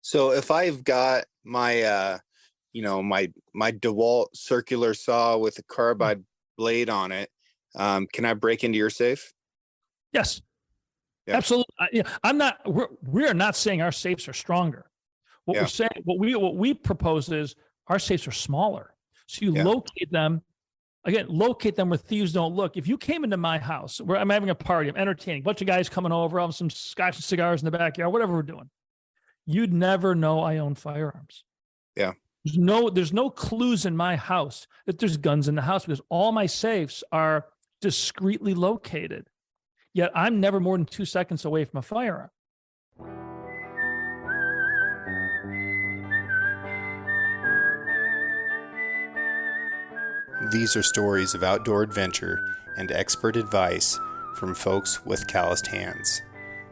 So if I've got my my DeWalt circular saw with a carbide blade on it, can I break into your safe? Yes, Yeah. absolutely. I'm not. We're not saying our safes are stronger. What Yeah. we're saying, what we propose is our safes are smaller. So you Yeah. locate them where thieves don't look. If you came into my house where I'm having a party, I'm entertaining, a bunch of guys coming over, I'll have some scotch and cigars in the backyard, whatever we're doing, you'd never know I own firearms. Yeah. There's no clues in my house that there's guns in the house because all my safes are discreetly located. Yet I'm never more than 2 seconds away from a firearm. These are stories of outdoor adventure and expert advice from folks with calloused hands.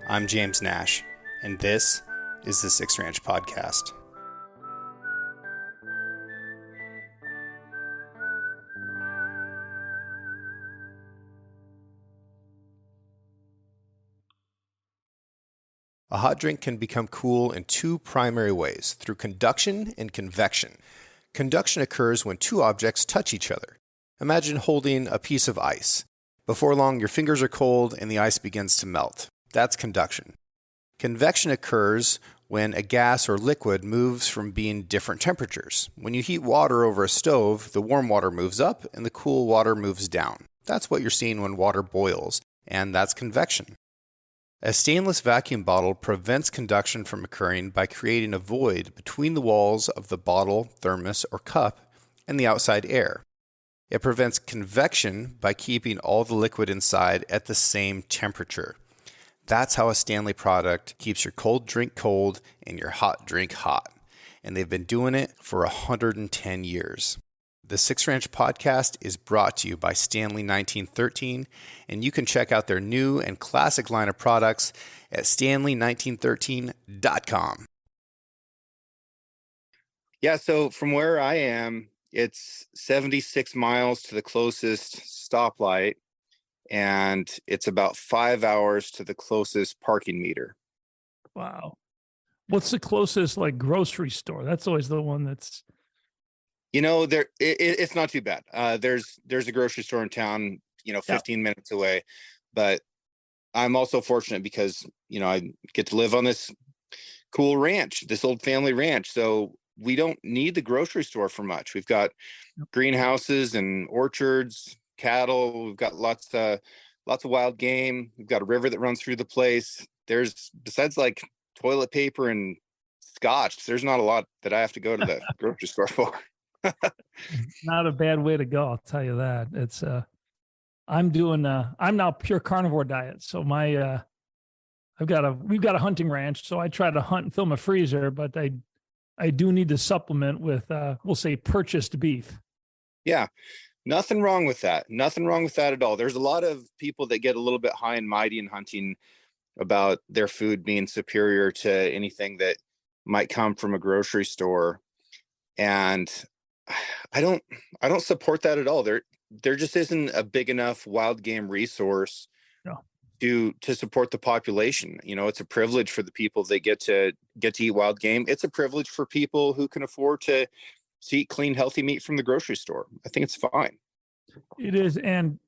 I'm James Nash, and this is the Six Ranch Podcast. A hot drink can become cool in two primary ways, through conduction and convection. Conduction occurs when two objects touch each other. Imagine holding a piece of ice. Before long, your fingers are cold and the ice begins to melt. That's conduction. Convection occurs when a gas or liquid moves from being different temperatures. When you heat water over a stove, the warm water moves up and the cool water moves down. That's what you're seeing when water boils, and that's convection. A stainless vacuum bottle prevents conduction from occurring by creating a void between the walls of the bottle, thermos, or cup and the outside air. It prevents convection by keeping all the liquid inside at the same temperature. That's how a Stanley product keeps your cold drink cold and your hot drink hot. And they've been doing it for 110 years. The Six Ranch Podcast is brought to you by Stanley 1913, and you can check out their new and classic line of products at stanley1913.com. Yeah. So from where I am, it's 76 miles to the closest stoplight, and it's about 5 hours to the closest parking meter. Wow. What's the closest grocery store? That's always the one that's. It's not too bad. There's a grocery store in town, 15 minutes away, but I'm also fortunate because, I get to live on this cool ranch, this old family ranch. So we don't need the grocery store for much. We've got greenhouses and orchards, cattle. We've got lots of wild game. We've got a river that runs through the place. There's, besides toilet paper and scotch, there's not a lot that I have to go to the grocery store for. Not a bad way to go, I'll tell you that. It's I'm now pure carnivore diet. So we've got a hunting ranch, so I try to hunt and fill my freezer, but I do need to supplement with we'll say purchased beef. Yeah. Nothing wrong with that. Nothing wrong with that at all. There's a lot of people that get a little bit high and mighty in hunting about their food being superior to anything that might come from a grocery store. And I don't support that at all. There just isn't a big enough wild game resource to support the population. It's a privilege for the people that get to eat wild game. It's a privilege for people who can afford to eat clean, healthy meat from the grocery store. I think it's fine. It is. And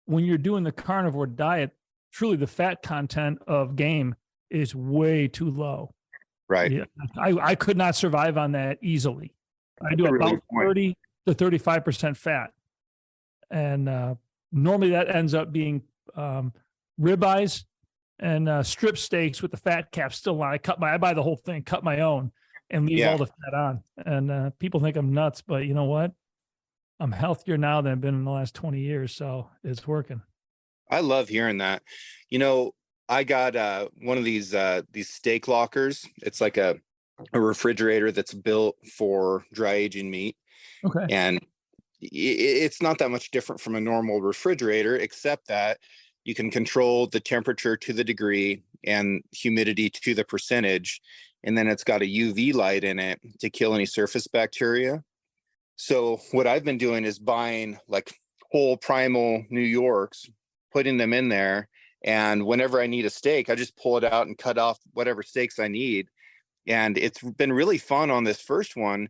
when you're doing the carnivore diet, truly the fat content of game is way too low. Right. Yeah, I could not survive on that easily. I do about 30 to 35% fat. And normally that ends up being ribeyes and strip steaks with the fat cap still on. I buy the whole thing, cut my own, and leave all the fat on. And people think I'm nuts, but you know what? I'm healthier now than I've been in the last 20 years. So it's working. I love hearing that. I got one of these steak lockers. It's like a refrigerator that's built for dry aging meat. Okay. And it's not that much different from a normal refrigerator, except that you can control the temperature to the degree and humidity to the percentage. And then it's got a UV light in it to kill any surface bacteria. So what I've been doing is buying whole primal New Yorks, putting them in there. And whenever I need a steak, I just pull it out and cut off whatever steaks I need. And it's been really fun on this first one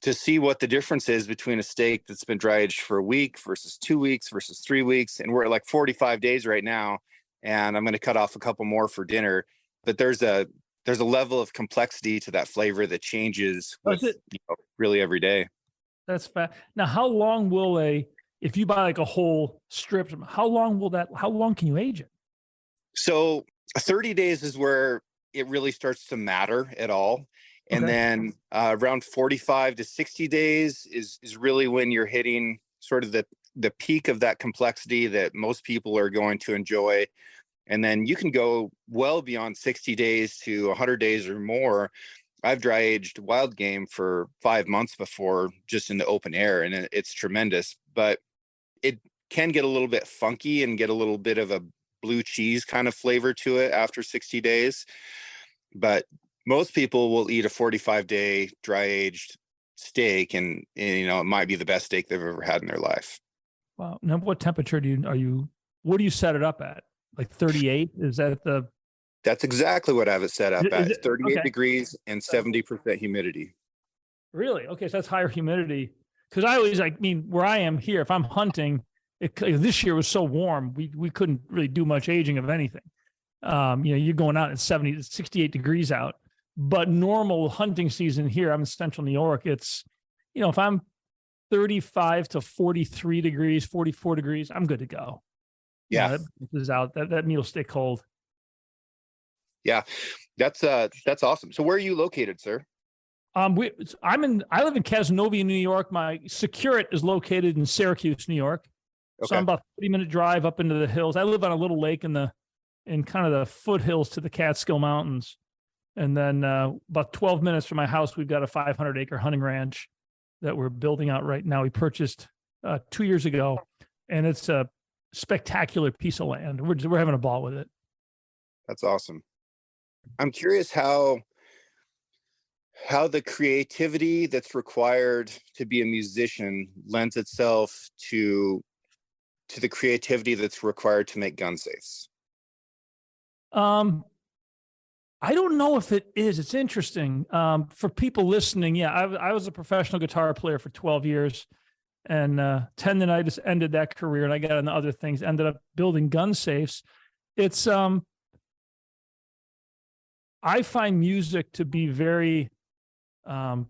to see what the difference is between a steak that's been dry aged for a week versus 2 weeks versus 3 weeks. And we're at like 45 days right now. And I'm going to cut off a couple more for dinner. But there's a level of complexity to that flavor that changes with, really every day. That's fast. Now, how long will if you buy like a whole strip, how long can you age it? So 30 days is where it really starts to matter at all. And then around 45 to 60 days is really when you're hitting sort of the peak of that complexity that most people are going to enjoy. And then you can go well beyond 60 days to 100 days or more. I've dry aged wild game for 5 months before, just in the open air, and it's tremendous. But it can get a little bit funky and get a little bit of a blue cheese kind of flavor to it after 60 days. But most people will eat a 45-day dry aged steak, and it might be the best steak they've ever had in their life. Wow. Now, what temperature what do you set it up at? Like 38? Is that That's exactly what I have it set up at. 38 degrees and 70% humidity. Really? Okay. So that's higher humidity. Cause I always, where I am here, if I'm hunting, this year was so warm, we couldn't really do much aging of anything. You're going out at 68 degrees out, but normal hunting season here, I'm in central New York. It's, if I'm 35 to 43 degrees, 44 degrees, I'm good to go. Yeah. This is out. That meat will stay cold. Yeah. That's awesome. So where are you located, sir? I live in Casanova, New York. My SecureIt is located in Syracuse, New York. Okay. So I'm about a 30-minute drive up into the hills. I live on a little lake in kind of the foothills to the Catskill Mountains. And then about 12 minutes from my house, we've got a 500-acre hunting ranch that we're building out right now. We purchased 2 years ago, and it's a spectacular piece of land. We're having a ball with it. That's awesome. I'm curious how the creativity that's required to be a musician lends itself to the creativity that's required to make gun safes. I don't know if it is. It's interesting. For people listening, yeah, I was a professional guitar player for 12 years, and 10 then I just ended that career, and I got into other things, ended up building gun safes. It's I find music to be very not,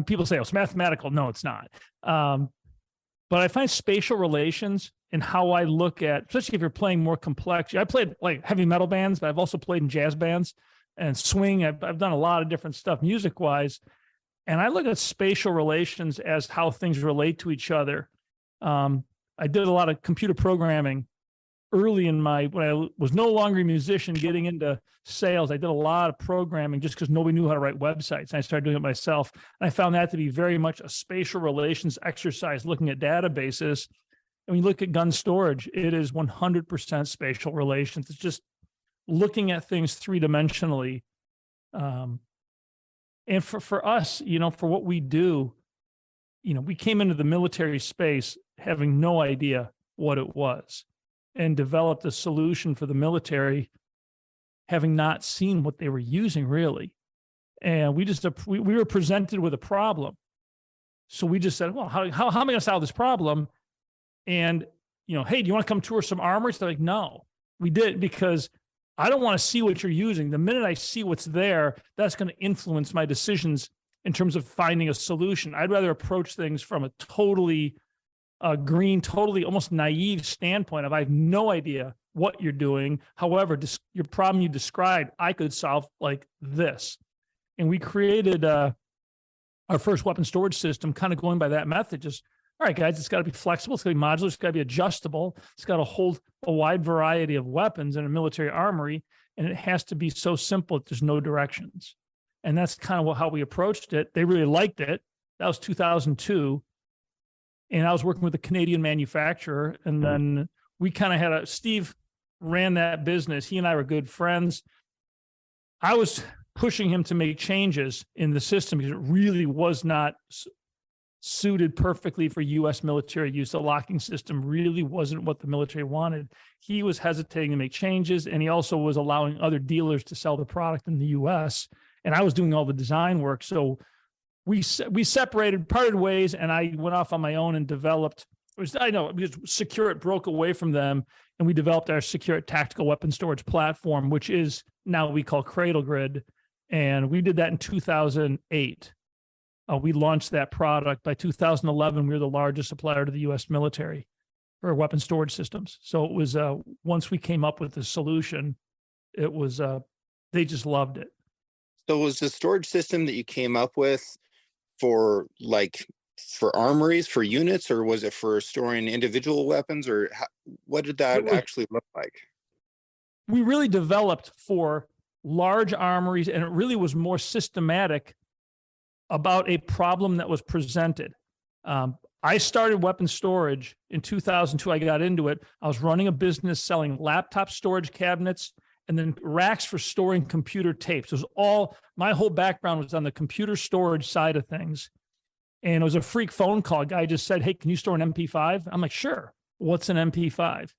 people say, oh, it's mathematical. No, it's not. But I find spatial relations and how I look at, especially if you're playing more complex. I played like heavy metal bands, but I've also played in jazz bands and swing. I've done a lot of different stuff music wise. And I look at spatial relations as how things relate to each other. I did a lot of computer programming early when I was no longer a musician, getting into sales. I did a lot of programming just because nobody knew how to write websites. And I started doing it myself. And I found that to be very much a spatial relations exercise, looking at databases. And when you look at gun storage, it is 100% spatial relations. It's just looking at things three-dimensionally. And for us, for what we do, we came into the military space having no idea what it was, and developed a solution for the military, having not seen what they were using really. And we were presented with a problem. So we just said, well, how am I going to solve this problem? And, hey, do you want to come tour some armories? They're like, no, we did, because I don't want to see what you're using. The minute I see what's there, that's going to influence my decisions in terms of finding a solution. I'd rather approach things from a totally green, totally almost naive standpoint of, I have no idea what you're doing. However, your problem you described, I could solve like this. And we created our first weapon storage system kind of going by that method. Just, all right, guys, it's got to be flexible. It's got to be modular. It's got to be adjustable. It's got to hold a wide variety of weapons in a military armory. And it has to be so simple that there's no directions. And that's kind of how we approached it. They really liked it. That was 2002. And I was working with a Canadian manufacturer. And then we kind of had Steve ran that business. He and I were good friends. I was pushing him to make changes in the system because it really was not suited perfectly for U.S. military use. The locking system really wasn't what the military wanted. He was hesitating to make changes, and he also was allowing other dealers to sell the product in the U.S., and I was doing all the design work. So we separated, parted ways, and I went off on my own and developed. Because SecureIt broke away from them, and we developed our SecureIt tactical weapon storage platform, which is now we call Cradle Grid, and we did that in 2008. We launched that product. By 2011, we were the largest supplier to the U.S. military for weapon storage systems. So it was once we came up with the solution, it was they just loved it. So was the storage system that you came up with for armories, for units, or was it for storing individual weapons, or what did that actually look like? We really developed for large armories, and it really was more systematic about a problem that was presented. I started weapon storage in 2002. I got into it. I was running a business selling laptop storage cabinets and then racks for storing computer tapes. It was my whole background was on the computer storage side of things. And it was a freak phone call. A guy just said, "Hey, can you store an MP5?" I'm like, "Sure." What's an MP5?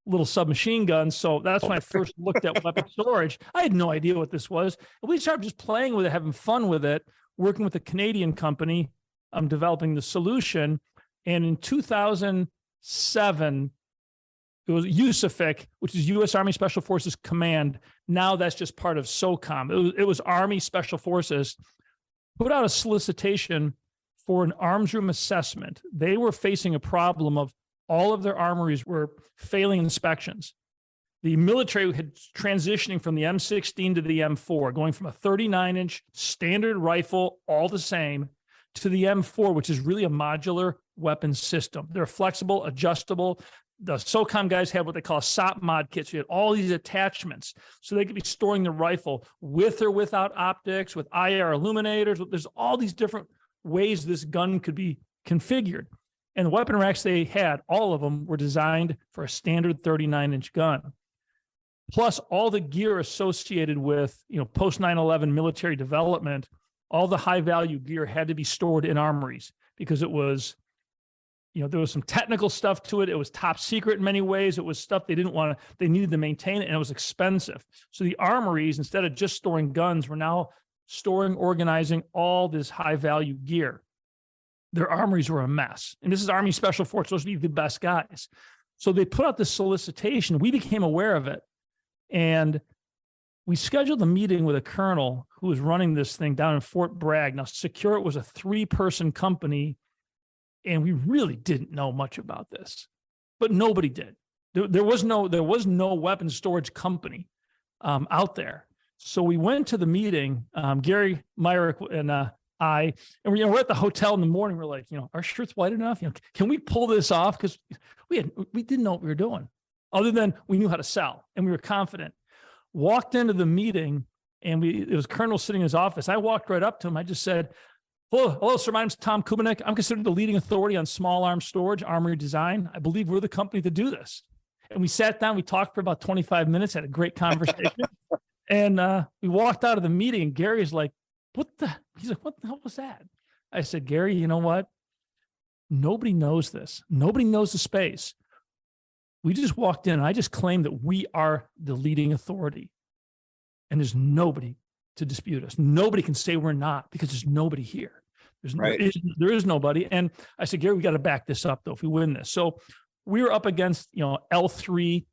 Little submachine gun. So that's when I first looked at weapon storage. I had no idea what this was. And we started just playing with it, having fun with it, working with a Canadian company. I'm developing the solution. And in 2007, it was USAFIC, which is U.S. Army Special Forces Command. Now that's just part of SOCOM. It was Army Special Forces, put out a solicitation for an arms room assessment. They were facing a problem of all of their armories were failing inspections. The military had transitioning from the M16 to the M4, going from a 39-inch standard rifle, all the same, to the M4, which is really a modular weapon system. They're flexible, adjustable. The SOCOM guys have what they call a SOP mod kit. So you had all these attachments. So they could be storing the rifle with or without optics, with IR illuminators. There's all these different ways this gun could be configured. And the weapon racks they had, all of them were designed for a standard 39-inch gun. Plus all the gear associated with, post 9/11 military development, all the high value gear had to be stored in armories because it was, there was some technical stuff to it. It was top secret in many ways. It was stuff they needed to maintain it, and it was expensive. So the armories, instead of just storing guns, were now storing, organizing all this high value gear. Their armories were a mess. And this is Army Special Forces, supposed to be the best guys. So they put out this solicitation. We became aware of it. And we scheduled a meeting with a colonel who was running this thing down in Fort Bragg. Now, SecureIt was a 3-person company, and we really didn't know much about this, but nobody did. There was no weapon storage company out there. So we went to the meeting, Gary Myrick and we're at the hotel in the morning. We're like, our shirt's white enough. Can we pull this off? Because we didn't know what we were doing, other than we knew how to sell and we were confident. Walked into the meeting, and it was Colonel sitting in his office. I walked right up to him. I just said, Hello, sir. My name's Tom Kubiniec. I'm considered the leading authority on small arms storage, armory design. I believe we're the company to do this. And we sat down. We talked for about 25 minutes, had a great conversation. And we walked out of the meeting, and Gary's like, he's like, what the hell was that? I said, Gary, you know what? Nobody knows this. Nobody knows the space. We just walked in, and I just claimed that we are the leading authority. And there's nobody to dispute us. Nobody can say we're not, because there's nobody here. There is nobody. And I said, Gary, we got to back this up, though, if we win this. So we were up against, L3,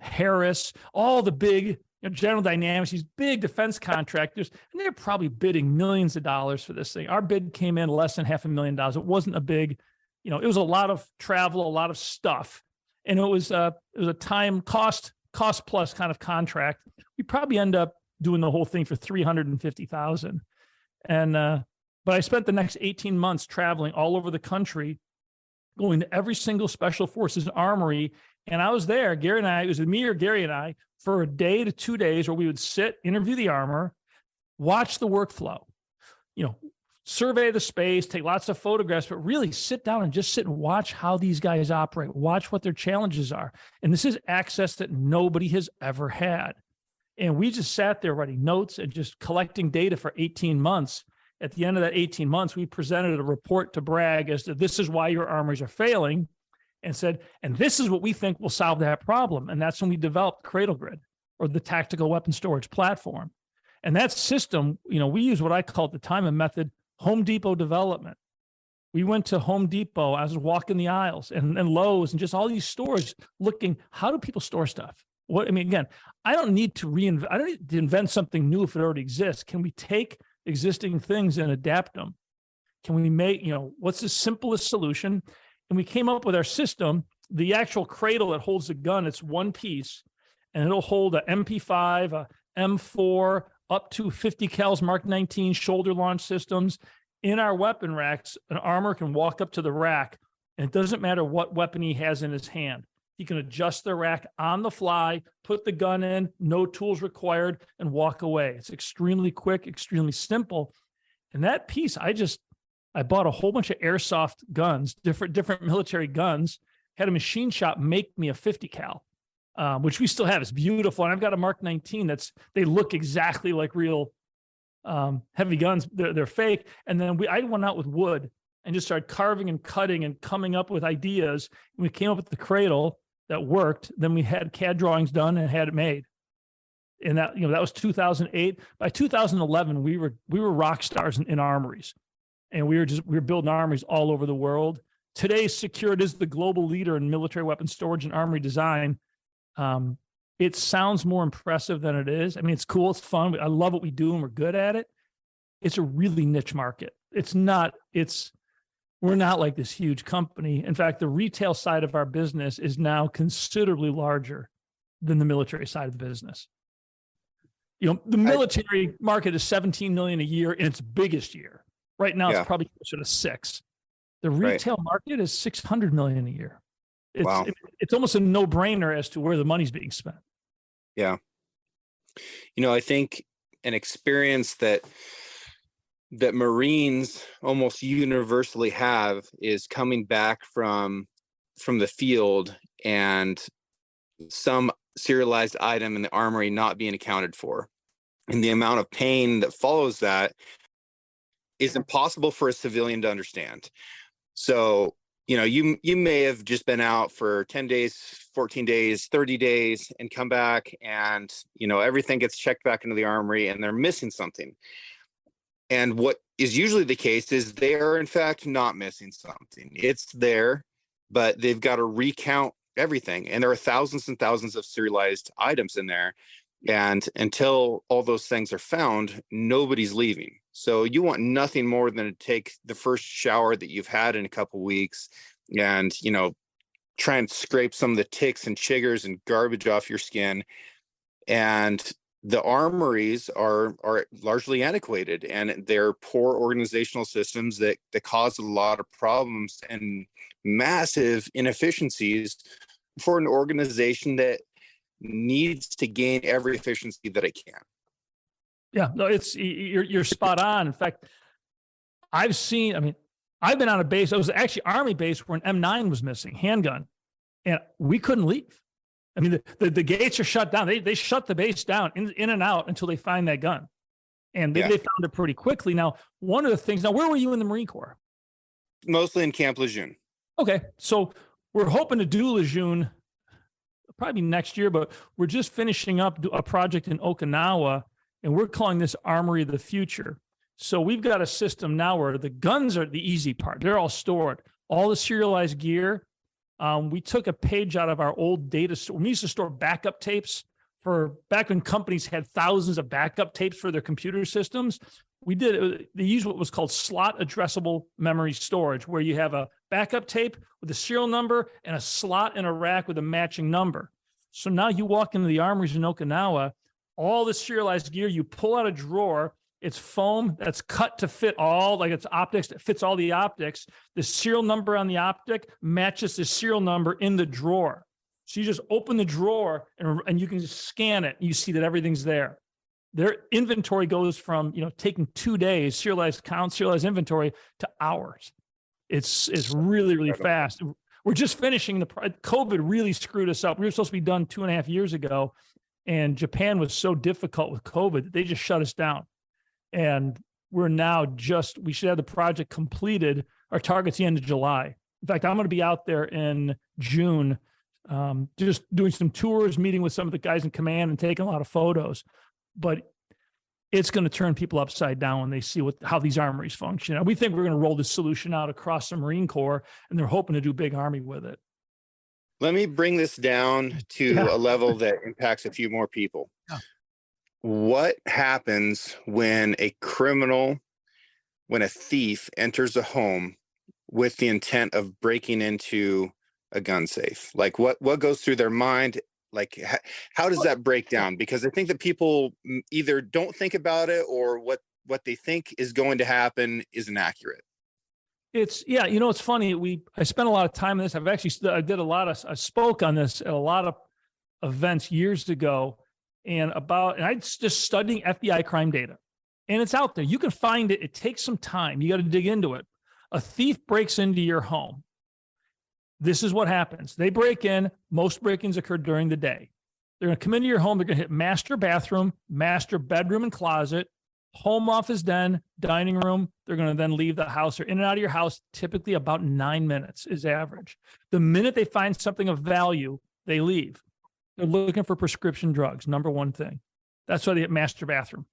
Harris, all the big, General Dynamics, these big defense contractors, and they're probably bidding millions of dollars for this thing. Our bid came in less than $500,000. It wasn't a big, it was a lot of travel, a lot of stuff. And it was a time cost plus kind of contract. We probably end up doing the whole thing for $350,000. But I spent the next 18 months traveling all over the country, going to every single Special Forces armory. And I was there, it was me or Gary and I, for a day to 2 days where we would sit, interview the armor, watch the workflow, survey the space, take lots of photographs, but really sit down and just sit and watch how these guys operate, watch what their challenges are. And this is access that nobody has ever had. And we just sat there writing notes and just collecting data for 18 months. At the end of that 18 months, we presented a report to Bragg as to this is why your armories are failing, and said, and this is what we think will solve that problem. And that's when we developed Cradle Grid, or the tactical weapon storage platform. And that system, we use what I call at the time a method, Home Depot development. We went to Home Depot. I was walking the aisles and Lowe's and just all these stores looking, how do people store stuff? Again, I don't need to invent something new if it already exists. Can we take existing things and adapt them? Can we make, what's the simplest solution? And we came up with our system, the actual cradle that holds the gun, it's one piece, and it'll hold a MP5, a M4, up to 50 cals Mark 19 shoulder launch systems. In our weapon racks, an armor can walk up to the rack, and it doesn't matter what weapon he has in his hand. He can adjust the rack on the fly, put the gun in, no tools required, and walk away. It's extremely quick, extremely simple. And that piece, I bought a whole bunch of airsoft guns, different military guns, had a machine shop make me a 50 cal, which we still have. It's beautiful. And I've got a Mark 19 they look exactly like real heavy guns. They're fake. And then I went out with wood and just started carving and cutting and coming up with ideas. And we came up with the cradle that worked. Then we had CAD drawings done and had it made. And that was 2008. By 2011, we were rock stars in armories. And we were building armories all over the world. Today, SecureIt is the global leader in military weapon storage and armory design. It sounds more impressive than it is. It's cool. It's fun. I love what we do and we're good at it. It's a really niche market. We're not like this huge company. In fact, the retail side of our business is now considerably larger than the military side of the business. The military market is 17 million a year in its biggest year. Right now, it's probably closer to 6. The retail market is 600 million a year. It's almost a no-brainer as to where the money's being spent. Yeah. I think an experience that Marines almost universally have is coming back from the field and some serialized item in the armory not being accounted for. And the amount of pain that follows that is impossible for a civilian to understand. So, you may have just been out for 10 days, 14 days, 30 days and come back and, everything gets checked back into the armory and they're missing something. And what is usually the case is they are in fact not missing something. It's there, but they've got to recount everything. And there are thousands and thousands of serialized items in there. And until all those things are found, nobody's leaving. So you want nothing more than to take the first shower that you've had in a couple of weeks and, try and scrape some of the ticks and chiggers and garbage off your skin. And the armories are largely antiquated, and they're poor organizational systems that cause a lot of problems and massive inefficiencies for an organization that needs to gain every efficiency that it can. Yeah, no, you're spot on. In fact, I've been on a base. It was actually Army base where an M9 was missing, handgun, and we couldn't leave. The gates are shut down. They shut the base down in and out until they find that gun, and they found it pretty quickly. Now, one of the things. Now, where were you in the Marine Corps? Mostly in Camp Lejeune. Okay, so we're hoping to do Lejeune probably next year, but we're just finishing up a project in Okinawa, and we're calling this Armory of the Future. So we've got a system now where the guns are the easy part. They're all stored. All the serialized gear. We took a page out of our old data store. We used to store backup tapes back when companies had thousands of backup tapes for their computer systems. They used what was called slot addressable memory storage, where you have a backup tape with a serial number and a slot in a rack with a matching number. So now you walk into the armories in Okinawa, all the serialized gear, you pull out a drawer, it's foam that's cut to fit it's optics that fits all the optics. The serial number on the optic matches the serial number in the drawer. So you just open the drawer and you can just scan it. And you see that everything's there. Their inventory goes from, taking 2 days, serialized count, serialized inventory, to hours. It's really, really fast. We're just finishing COVID really screwed us up. We were supposed to be done 2.5 years ago, and Japan was so difficult with COVID that they just shut us down. And we're now we should have the project completed. Our target's the end of July. In fact, I'm going to be out there in June, just doing some tours, meeting with some of the guys in command and taking a lot of photos. But it's going to turn people upside down when they see how these armories function. And we think we're going to roll this solution out across the Marine Corps, and they're hoping to do big Army with it. Let me bring this down to a level that impacts a few more people. Yeah. What happens when a thief enters a home with the intent of breaking into a gun safe? Like what goes through their mind? Like how does that break down? Because I think that people either don't think about it, or what they think is going to happen isn't accurate. It's funny. I spent a lot of time on this. I spoke on this at a lot of events years ago, and I just studying FBI crime data, and it's out there. You can find it. It takes some time. You got to dig into it. A thief breaks into your home. This is what happens. They break in. Most break-ins occur during the day. They're going to come into your home. They're going to hit master bathroom, master bedroom and closet, home office den, dining room. They're going to then leave the house. They're in and out of your house, typically about 9 minutes is average. The minute they find something of value, they leave. They're looking for prescription drugs, number one thing. That's why they hit master bathroom.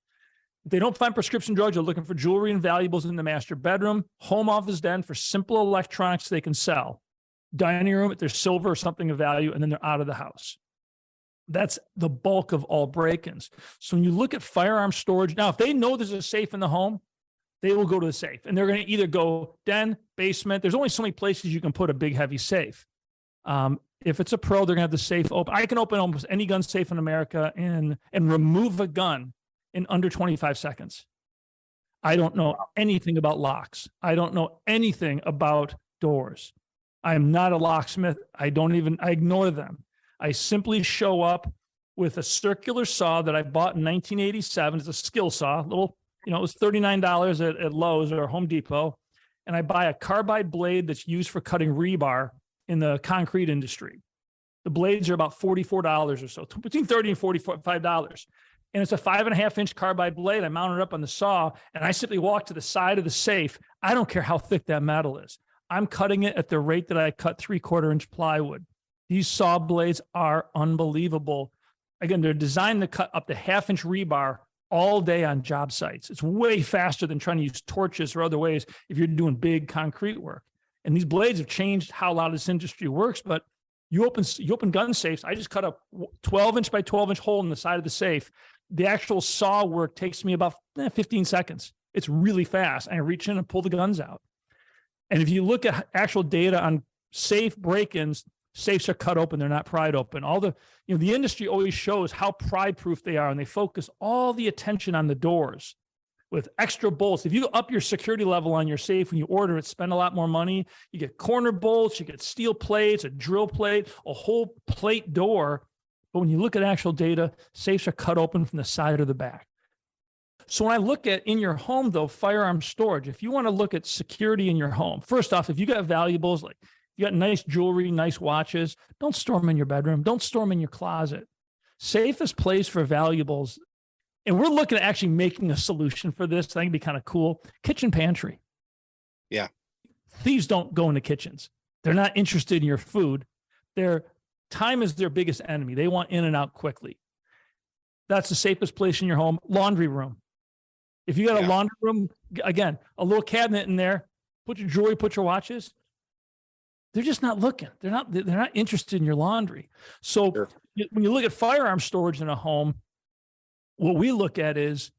If they don't find prescription drugs, they're looking for jewelry and valuables in the master bedroom, home office den for simple electronics they can sell, dining room if there's silver or something of value, and then they're out of the house. That's the bulk of all break-ins. So when you look at firearm storage, now, if they know there's a safe in the home, they will go to the safe, and they're going to either go den, basement. There's only so many places you can put a big, heavy safe. If it's a pro, they're going to have the safe open. I can open almost any gun safe in America and remove a gun in under 25 seconds. I don't know anything about locks. I don't know anything about doors. I am not a locksmith. I ignore them. I simply show up with a circular saw that I bought in 1987. It's a skill saw, it was $39 at Lowe's or Home Depot. And I buy a carbide blade that's used for cutting rebar in the concrete industry. The blades are about $44 or so, between $30 and $45. And it's a 5.5-inch carbide blade. I mount it up on the saw, and I simply walk to the side of the safe. I don't care how thick that metal is. I'm cutting it at the rate that I cut 3/4-inch plywood. These saw blades are unbelievable. Again, they're designed to cut up to 1/2-inch rebar all day on job sites. It's way faster than trying to use torches or other ways if you're doing big concrete work. And these blades have changed how a lot of this industry works, but you open gun safes. I just cut a 12-inch by 12-inch hole in the side of the safe. The actual saw work takes me about 15 seconds. It's really fast. I reach in and pull the guns out. And if you look at actual data on safe break-ins, safes are cut open. They're not pried open. The industry always shows how pry-proof they are, and they focus all the attention on the doors with extra bolts. If you up your security level on your safe when you order it, spend a lot more money, you get corner bolts, you get steel plates, a drill plate, a whole plate door. But when you look at actual data, safes are cut open from the side or the back. So when I look at in your home, though, firearm storage, if you want to look at security in your home, first off, if you got valuables, like you got nice jewelry, nice watches, don't store them in your bedroom. Don't store them in your closet. Safest place for valuables, and we're looking at actually making a solution for this. I think it'd be kind of cool. Kitchen pantry. Yeah. Thieves don't go into kitchens. They're not interested in your food. Their time is their biggest enemy. They want in and out quickly. That's the safest place in your home. Laundry room. If you got a laundry room, again, a little cabinet in there, put your jewelry, put your watches. They're just not looking. They're not interested in your laundry. So when you look at firearm storage in a home, what we look at is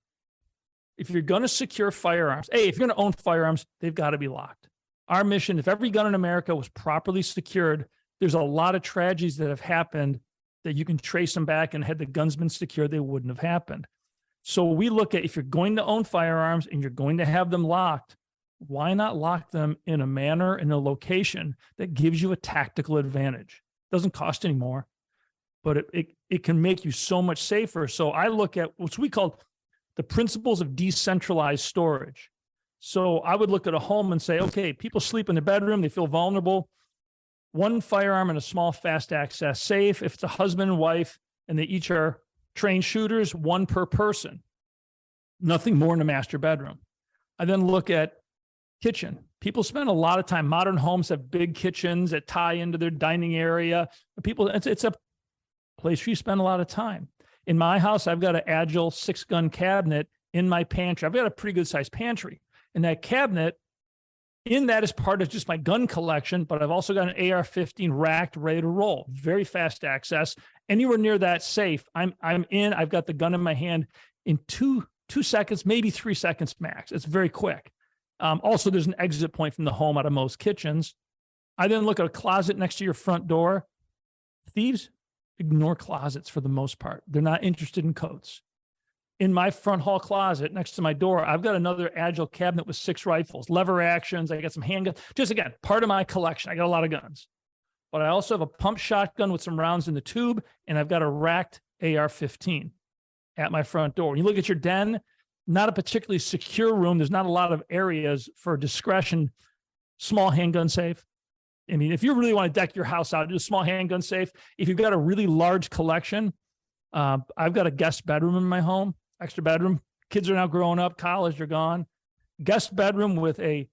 if you're going to secure firearms, if you're going to own firearms, they've got to be locked. Our mission, if every gun in America was properly secured, there's a lot of tragedies that have happened that you can trace them back, and had the guns been secured, they wouldn't have happened. So we look at, if you're going to own firearms and you're going to have them locked, why not lock them in a manner, in a location that gives you a tactical advantage? Doesn't cost any more, but it can make you so much safer. So I look at what we call the principles of decentralized storage. So I would look at a home and say, okay, people sleep in their bedroom, they feel vulnerable. One firearm in a small, fast access safe. If it's a husband and wife and they each are trained shooters, one per person. Nothing more in a master bedroom. I then look at kitchen. People spend a lot of time. Modern homes have big kitchens that tie into their dining area. It's a place where you spend a lot of time. In my house, I've got an agile 6-gun cabinet in my pantry. I've got a pretty good sized pantry. In that cabinet, in that is part of just my gun collection, but I've also got an AR-15 racked, ready to roll. Very fast access. Anywhere near that safe, I'm in. I've got the gun in my hand in two seconds, maybe 3 seconds max. It's very quick. Also, there's an exit point from the home out of most kitchens. I then look at a closet next to your front door. Thieves ignore closets for the most part. They're not interested in coats. In my front hall closet next to my door, I've got another agile cabinet with 6 rifles, lever actions. I got some handguns. Just again, part of my collection. I got a lot of guns. But I also have a pump shotgun with some rounds in the tube, and I've got a racked AR-15 at my front door. When you look at your den, not a particularly secure room. There's not a lot of areas for discretion. Small handgun safe. I mean, if you really want to deck your house out, do a small handgun safe. If you've got a really large collection, I've got a guest bedroom in my home, extra bedroom. Kids are now growing up, college, they're gone. Guest bedroom with a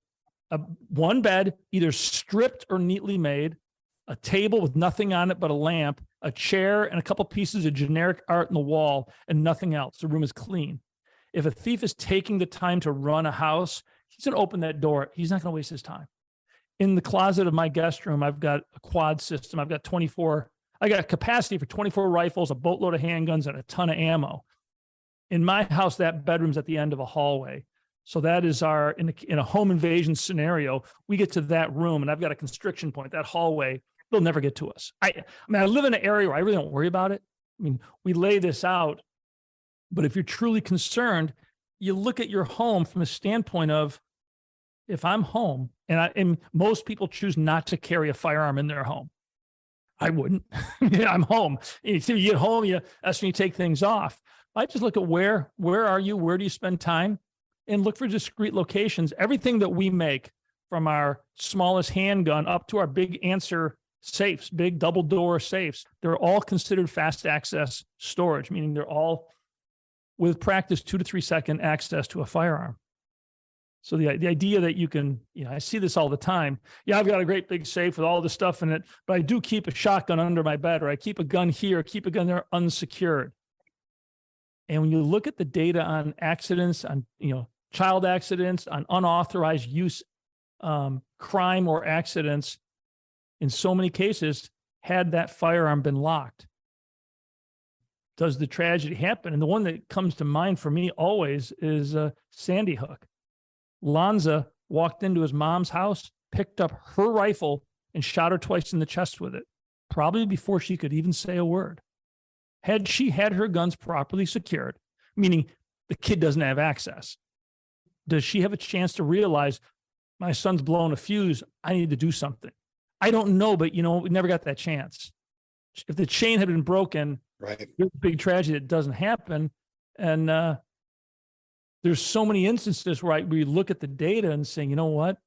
one bed, either stripped or neatly made, a table with nothing on it but a lamp, a chair, and a couple pieces of generic art in the wall, and nothing else. The room is clean. If a thief is taking the time to run a house, he's going to open that door. He's not going to waste his time. In the closet of my guest room, I've got a quad system. I've got I got capacity for 24 rifles, a boatload of handguns, and a ton of ammo. In my house, that bedroom's at the end of a hallway. So that is in a home invasion scenario, we get to that room and I've got a constriction point, that hallway, they'll never get to us. I live in an area where I really don't worry about it. I mean, we lay this out, but if you're truly concerned, you look at your home from a standpoint of, if I'm home, and most people choose not to carry a firearm in their home. I wouldn't. I'm home. You get home, that's when you take things off. I just look at where are you? Where do you spend time? And look for discrete locations. Everything that we make, from our smallest handgun up to our big answer safes, big double door safes, they're all considered fast access storage, meaning they're all, with practice, 2 to 3 second access to a firearm. So the idea that you can, I see this all the time. Yeah, I've got a great big safe with all the stuff in it, but I do keep a shotgun under my bed, or I keep a gun here, or keep a gun there unsecured. And when you look at the data on accidents, on child accidents, on unauthorized use, crime or accidents, in so many cases, had that firearm been locked, does the tragedy happen? And the one that comes to mind for me always is Sandy Hook. Lanza walked into his mom's house, picked up her rifle, and shot her twice in the chest with it, probably before she could even say a word. Had she had her guns properly secured, meaning the kid doesn't have access, does she have a chance to realize, my son's blown a fuse, I need to do something? I don't know, but we never got that chance. If the chain had been broken, right, big tragedy, it doesn't happen. And there's so many instances where we look at the data and saying, you know what?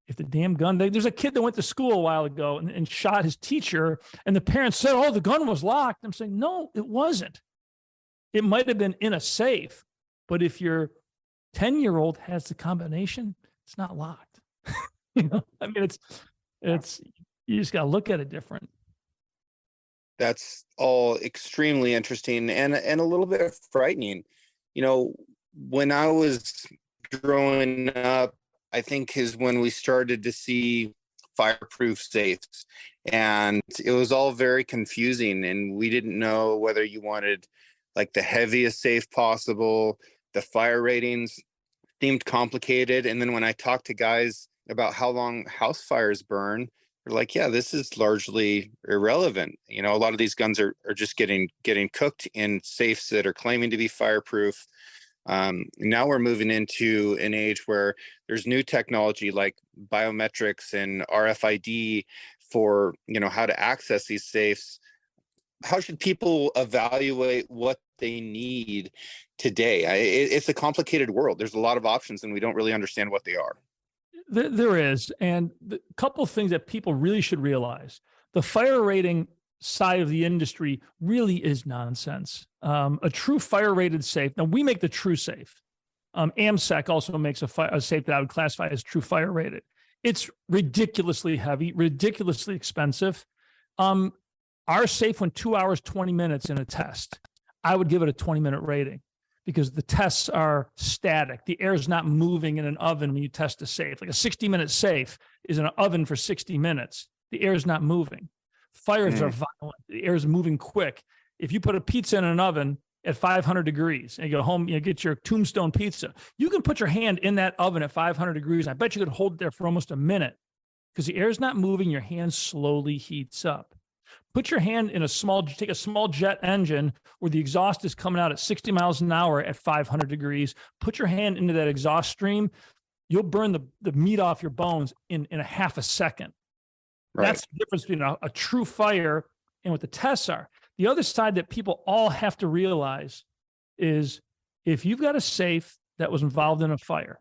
If the damn gun, there's a kid that went to school a while ago and shot his teacher, and the parents said, oh, the gun was locked. I'm saying, no, it wasn't. It might have been in a safe, but if your 10-year-old has the combination, it's not locked. It's you just got to look at it different. That's all extremely interesting and a little bit frightening. When I was growing up, I think is when we started to see fireproof safes, and it was all very confusing, and we didn't know whether you wanted like the heaviest safe possible. The fire ratings seemed complicated, and then when I talked to guys about how long house fires burn, they're like, yeah, this is largely irrelevant. A lot of these guns are just getting cooked in safes that are claiming to be fireproof. Now we're moving into an age where there's new technology like biometrics and RFID for, how to access these safes. How should people evaluate what they need today? It's a complicated world. There's a lot of options and we don't really understand what they are. There is. And a couple of things that people really should realize. The fire rating side of the industry really is nonsense. A true fire rated safe. Now we make the true safe. AMSEC also makes a safe that I would classify as true fire rated. It's ridiculously heavy, ridiculously expensive. Our safe went 2 hours, 20 minutes in a test. I would give it a 20-minute rating because the tests are static. The air is not moving in an oven when you test a safe. Like a 60-minute safe is in an oven for 60 minutes. The air is not moving. Fires are violent. The air is moving quick. If you put a pizza in an oven at 500 degrees and you go home, you get your tombstone pizza, you can put your hand in that oven at 500 degrees. I bet you could hold it there for almost a minute because the air is not moving. Your hand slowly heats up. Put your hand in take a small jet engine where the exhaust is coming out at 60 miles an hour at 500 degrees. Put your hand into that exhaust stream. You'll burn the meat off your bones in a half a second. Right. That's the difference between a true fire and what the tests are. The other side that people all have to realize is if you've got a safe that was involved in a fire,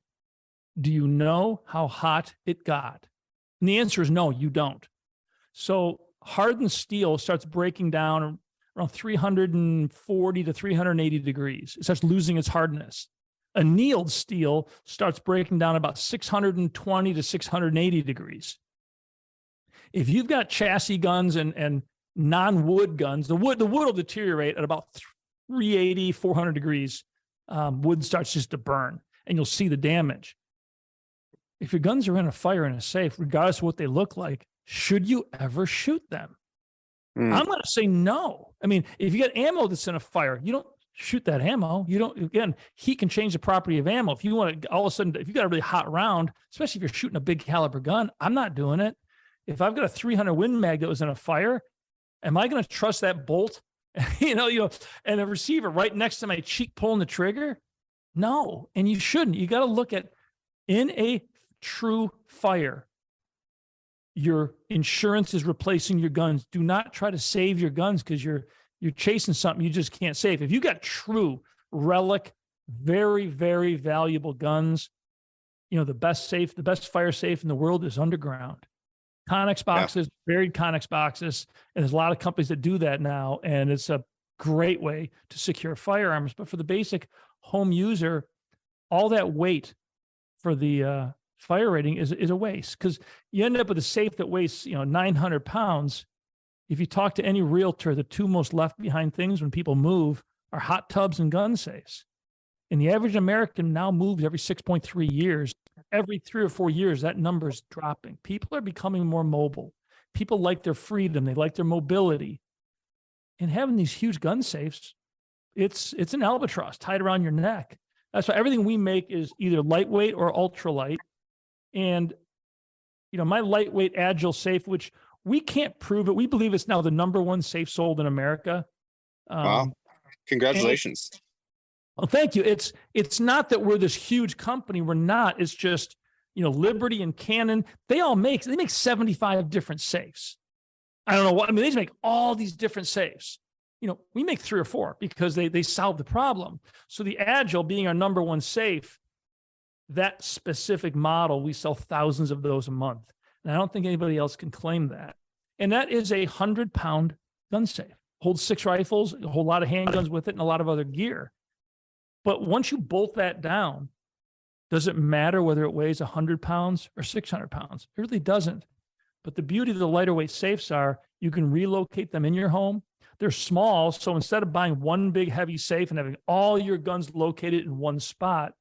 do you know how hot it got? And the answer is no, you don't. So hardened steel starts breaking down around 340 to 380 degrees. It starts losing its hardness. Annealed steel starts breaking down about 620 to 680 degrees. If you've got chassis guns and non-wood guns, the wood will deteriorate at about 380, 400 degrees. Wood starts just to burn, and you'll see the damage. If your guns are in a fire in a safe, regardless of what they look like, should you ever shoot them? I'm going to say no. I mean, if you got ammo that's in a fire, you don't shoot that ammo. You don't, again, heat can change the property of ammo. If you want to, all of a sudden, if you got a really hot round, especially if you're shooting a big caliber gun, I'm not doing it. If I've got a 300 Win Mag that was in a fire, am I going to trust that bolt, and the receiver right next to my cheek pulling the trigger? No, and you shouldn't. You got to look at, in a true fire, your insurance is replacing your guns. Do not try to save your guns because you're chasing something you just can't save. If you got true relic, very, very valuable guns, the best fire safe in the world is underground. Connex boxes, buried Connex boxes, and there's a lot of companies that do that now, and it's a great way to secure firearms. But for the basic home user, all that weight for the fire rating is a waste, because you end up with a safe that weighs 900 pounds. If you talk to any realtor, the two most left behind things when people move are hot tubs and gun safes. And the average American now moves every 6.3 years. Every 3 or 4 years, that number is dropping. People are becoming more mobile. People like their freedom. They like their mobility. And having these huge gun safes, it's an albatross tied around your neck. That's why everything we make is either lightweight or ultralight. And, my lightweight agile safe, which we can't prove it. We believe it's now the #1 safe sold in America. Wow. Congratulations. Well, thank you. It's not that we're this huge company. We're not. It's just, Liberty and Canon, they make 75 different safes. I don't know what, they just make all these different safes. We make 3 or 4 because they solve the problem. So the Agile being our #1 safe, that specific model, we sell thousands of those a month. And I don't think anybody else can claim that. And that is a 100-pound gun safe. Holds 6 rifles, a whole lot of handguns with it, and a lot of other gear. But once you bolt that down, does it matter whether it weighs 100 pounds or 600 pounds? It really doesn't. But the beauty of the lighter weight safes are you can relocate them in your home. They're small, so instead of buying one big heavy safe and having all your guns located in one spot,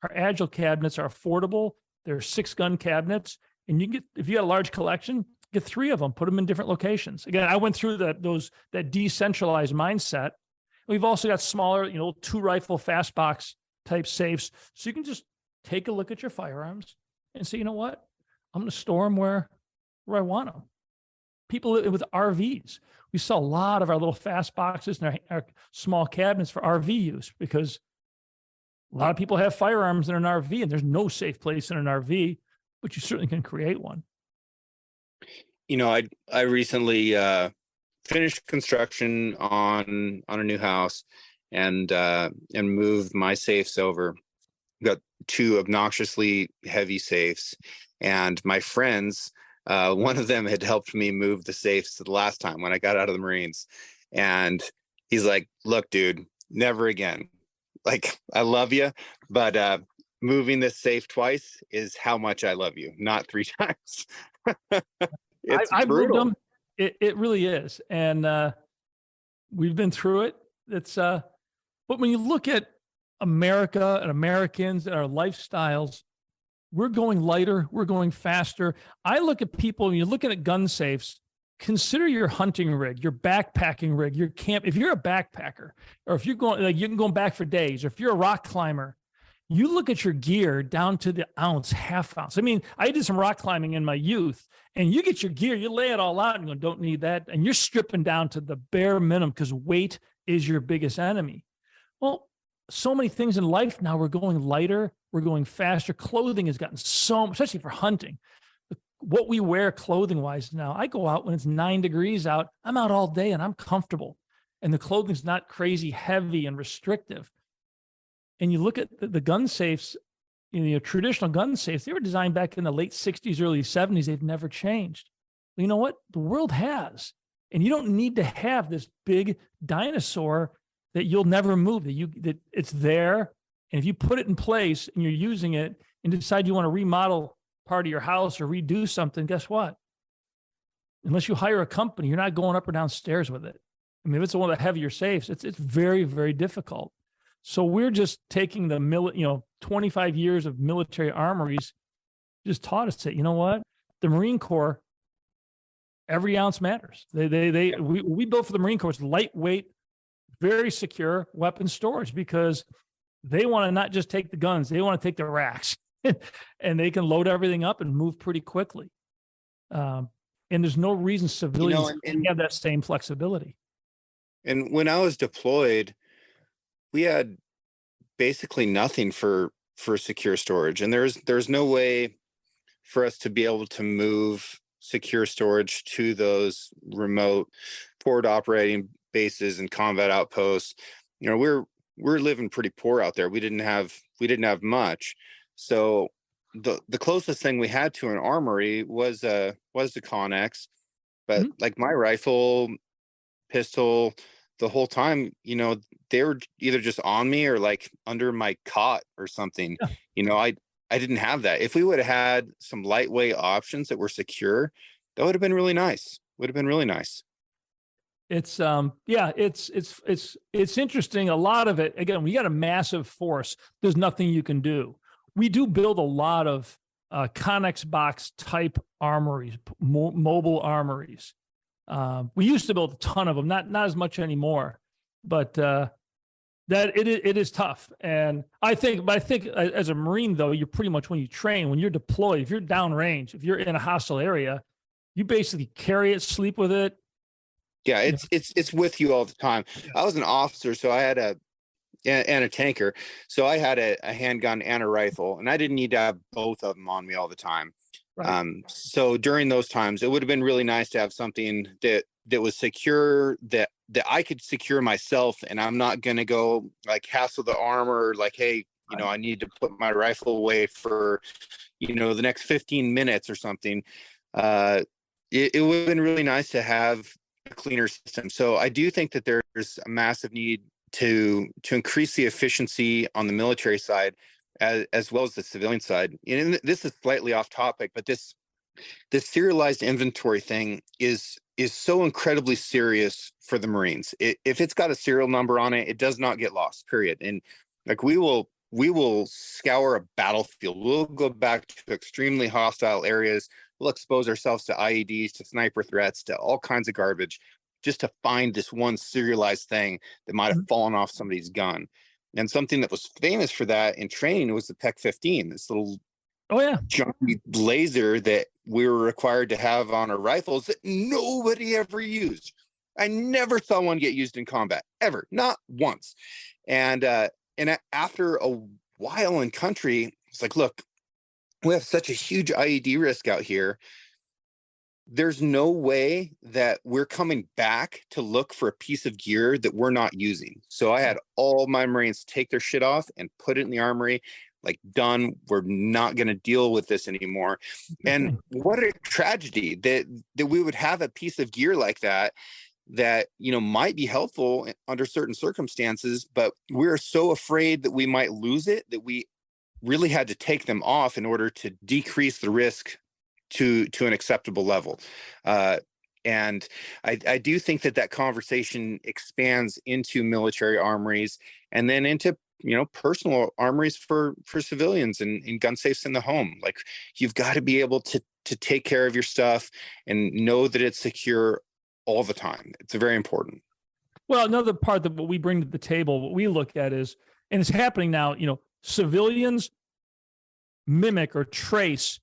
our Agile cabinets are affordable. They're 6-gun cabinets, and if you got a large collection, get 3 of them, put them in different locations. Again, I went through that decentralized mindset. We've also got smaller, 2-rifle fast box type safes. So you can just take a look at your firearms and say, you know what? I'm going to store them where I want them. People with RVs, we sell a lot of our little fast boxes and our small cabinets for RV use, because a lot of people have firearms in an RV, and there's no safe place in an RV, but you certainly can create one. I recently finished construction on a new house and moved my safes over. Got 2 obnoxiously heavy safes, and my friends, one of them had helped me move the safes the last time when I got out of the Marines, and he's like, "Look, dude, never again. Like, I love you, but moving this safe twice is how much I love you, not 3 times." It's brutal. Moved them. It really is. And we've been through it. But when you look at America and Americans and our lifestyles, we're going lighter, we're going faster. I look at people, when you're looking at gun safes, consider your hunting rig, your backpacking rig, your camp. If you're a backpacker, or if you're going, like, you can go back for days, or if you're a rock climber, you look at your gear down to the ounce, half ounce. I mean, I did some rock climbing in my youth, and you get your gear, you lay it all out and you don't need that. And you're stripping down to the bare minimum because weight is your biggest enemy. Well, so many things in life now, we're going lighter, we're going faster. Clothing has gotten so, especially for hunting, what we wear clothing wise now. I go out when it's 9 degrees out, I'm out all day and I'm comfortable. And the clothing's not crazy heavy and restrictive. And you look at the gun safes, traditional gun safes, they were designed back in the late 60s, early 70s. They've never changed. Well, you know what? The world has. And you don't need to have this big dinosaur that you'll never move, that it's there. And if you put it in place and you're using it and decide you want to remodel part of your house or redo something, guess what? Unless you hire a company, you're not going up or down stairs with it. I mean, if it's one of the heavier safes, it's very, very difficult. So we're just taking the 25 years of military armories just taught us that, you know what? The Marine Corps, every ounce matters. We built for the Marine Corps, it's lightweight, very secure weapon storage, because they want to not just take the guns, they want to take the racks and they can load everything up and move pretty quickly. And there's no reason civilians can have that same flexibility. And when I was deployed, we had basically nothing for secure storage. And there's no way for us to be able to move secure storage to those remote forward operating bases and combat outposts. We're living pretty poor out there. We didn't have much. So the closest thing we had to an armory was the Connex. But like my rifle, pistol, the whole time, they were either just on me or like under my cot or something. Yeah. I didn't have that. If we would have had some lightweight options that were secure, that would have been really nice. It's it's interesting. A lot of it, again, we got a massive force. There's nothing you can do. We do build a lot of Connex box type armories, mobile armories. We used to build a ton of them, not as much anymore, but that it is tough. And I think as a Marine, though, you're pretty much, when you train, when you're deployed, if you're downrange, if you're in a hostile area, you basically carry it, sleep with it. Yeah, it's with you all the time. Yeah. I was an officer, so I had a tanker, so I had a handgun and a rifle, and I didn't need to have both of them on me all the time. Right. So during those times, it would have been really nice to have something that was secure, that I could secure myself, and I'm not going to go like hassle the armor, like, hey, I need to put my rifle away for, the next 15 minutes or something. It would have been really nice to have a cleaner system. So I do think that there's a massive need to increase the efficiency on the military side as well as the civilian side. And this is slightly off topic, but this serialized inventory thing is so incredibly serious for the Marines. If it's got a serial number on it, it does not get lost, period. And like we will scour a battlefield. We'll go back to extremely hostile areas. We'll expose ourselves to IEDs, to sniper threats, to all kinds of garbage, just to find this one serialized thing that might have fallen off somebody's gun. And something that was famous for that in training was the PEC-15, this little junky laser that we were required to have on our rifles that nobody ever used. I never saw one get used in combat, ever, not once. And after a while in country, it's like, look, we have such a huge IED risk out here. There's no way that we're coming back to look for a piece of gear that we're not using. So I had all my Marines take their shit off and put it in the armory, like, done. We're not going to deal with this anymore. And what a tragedy that we would have a piece of gear like that might be helpful under certain circumstances, but we're so afraid that we might lose it that we really had to take them off in order to decrease the risk to an acceptable level. And I do think that conversation expands into military armories and then into personal armories for civilians and gun safes in the home. Like, you've got to be able to take care of your stuff and know that it's secure all the time. It's very important. Well, another part that what we bring to the table, what we look at is, and it's happening now, civilians mimic or trace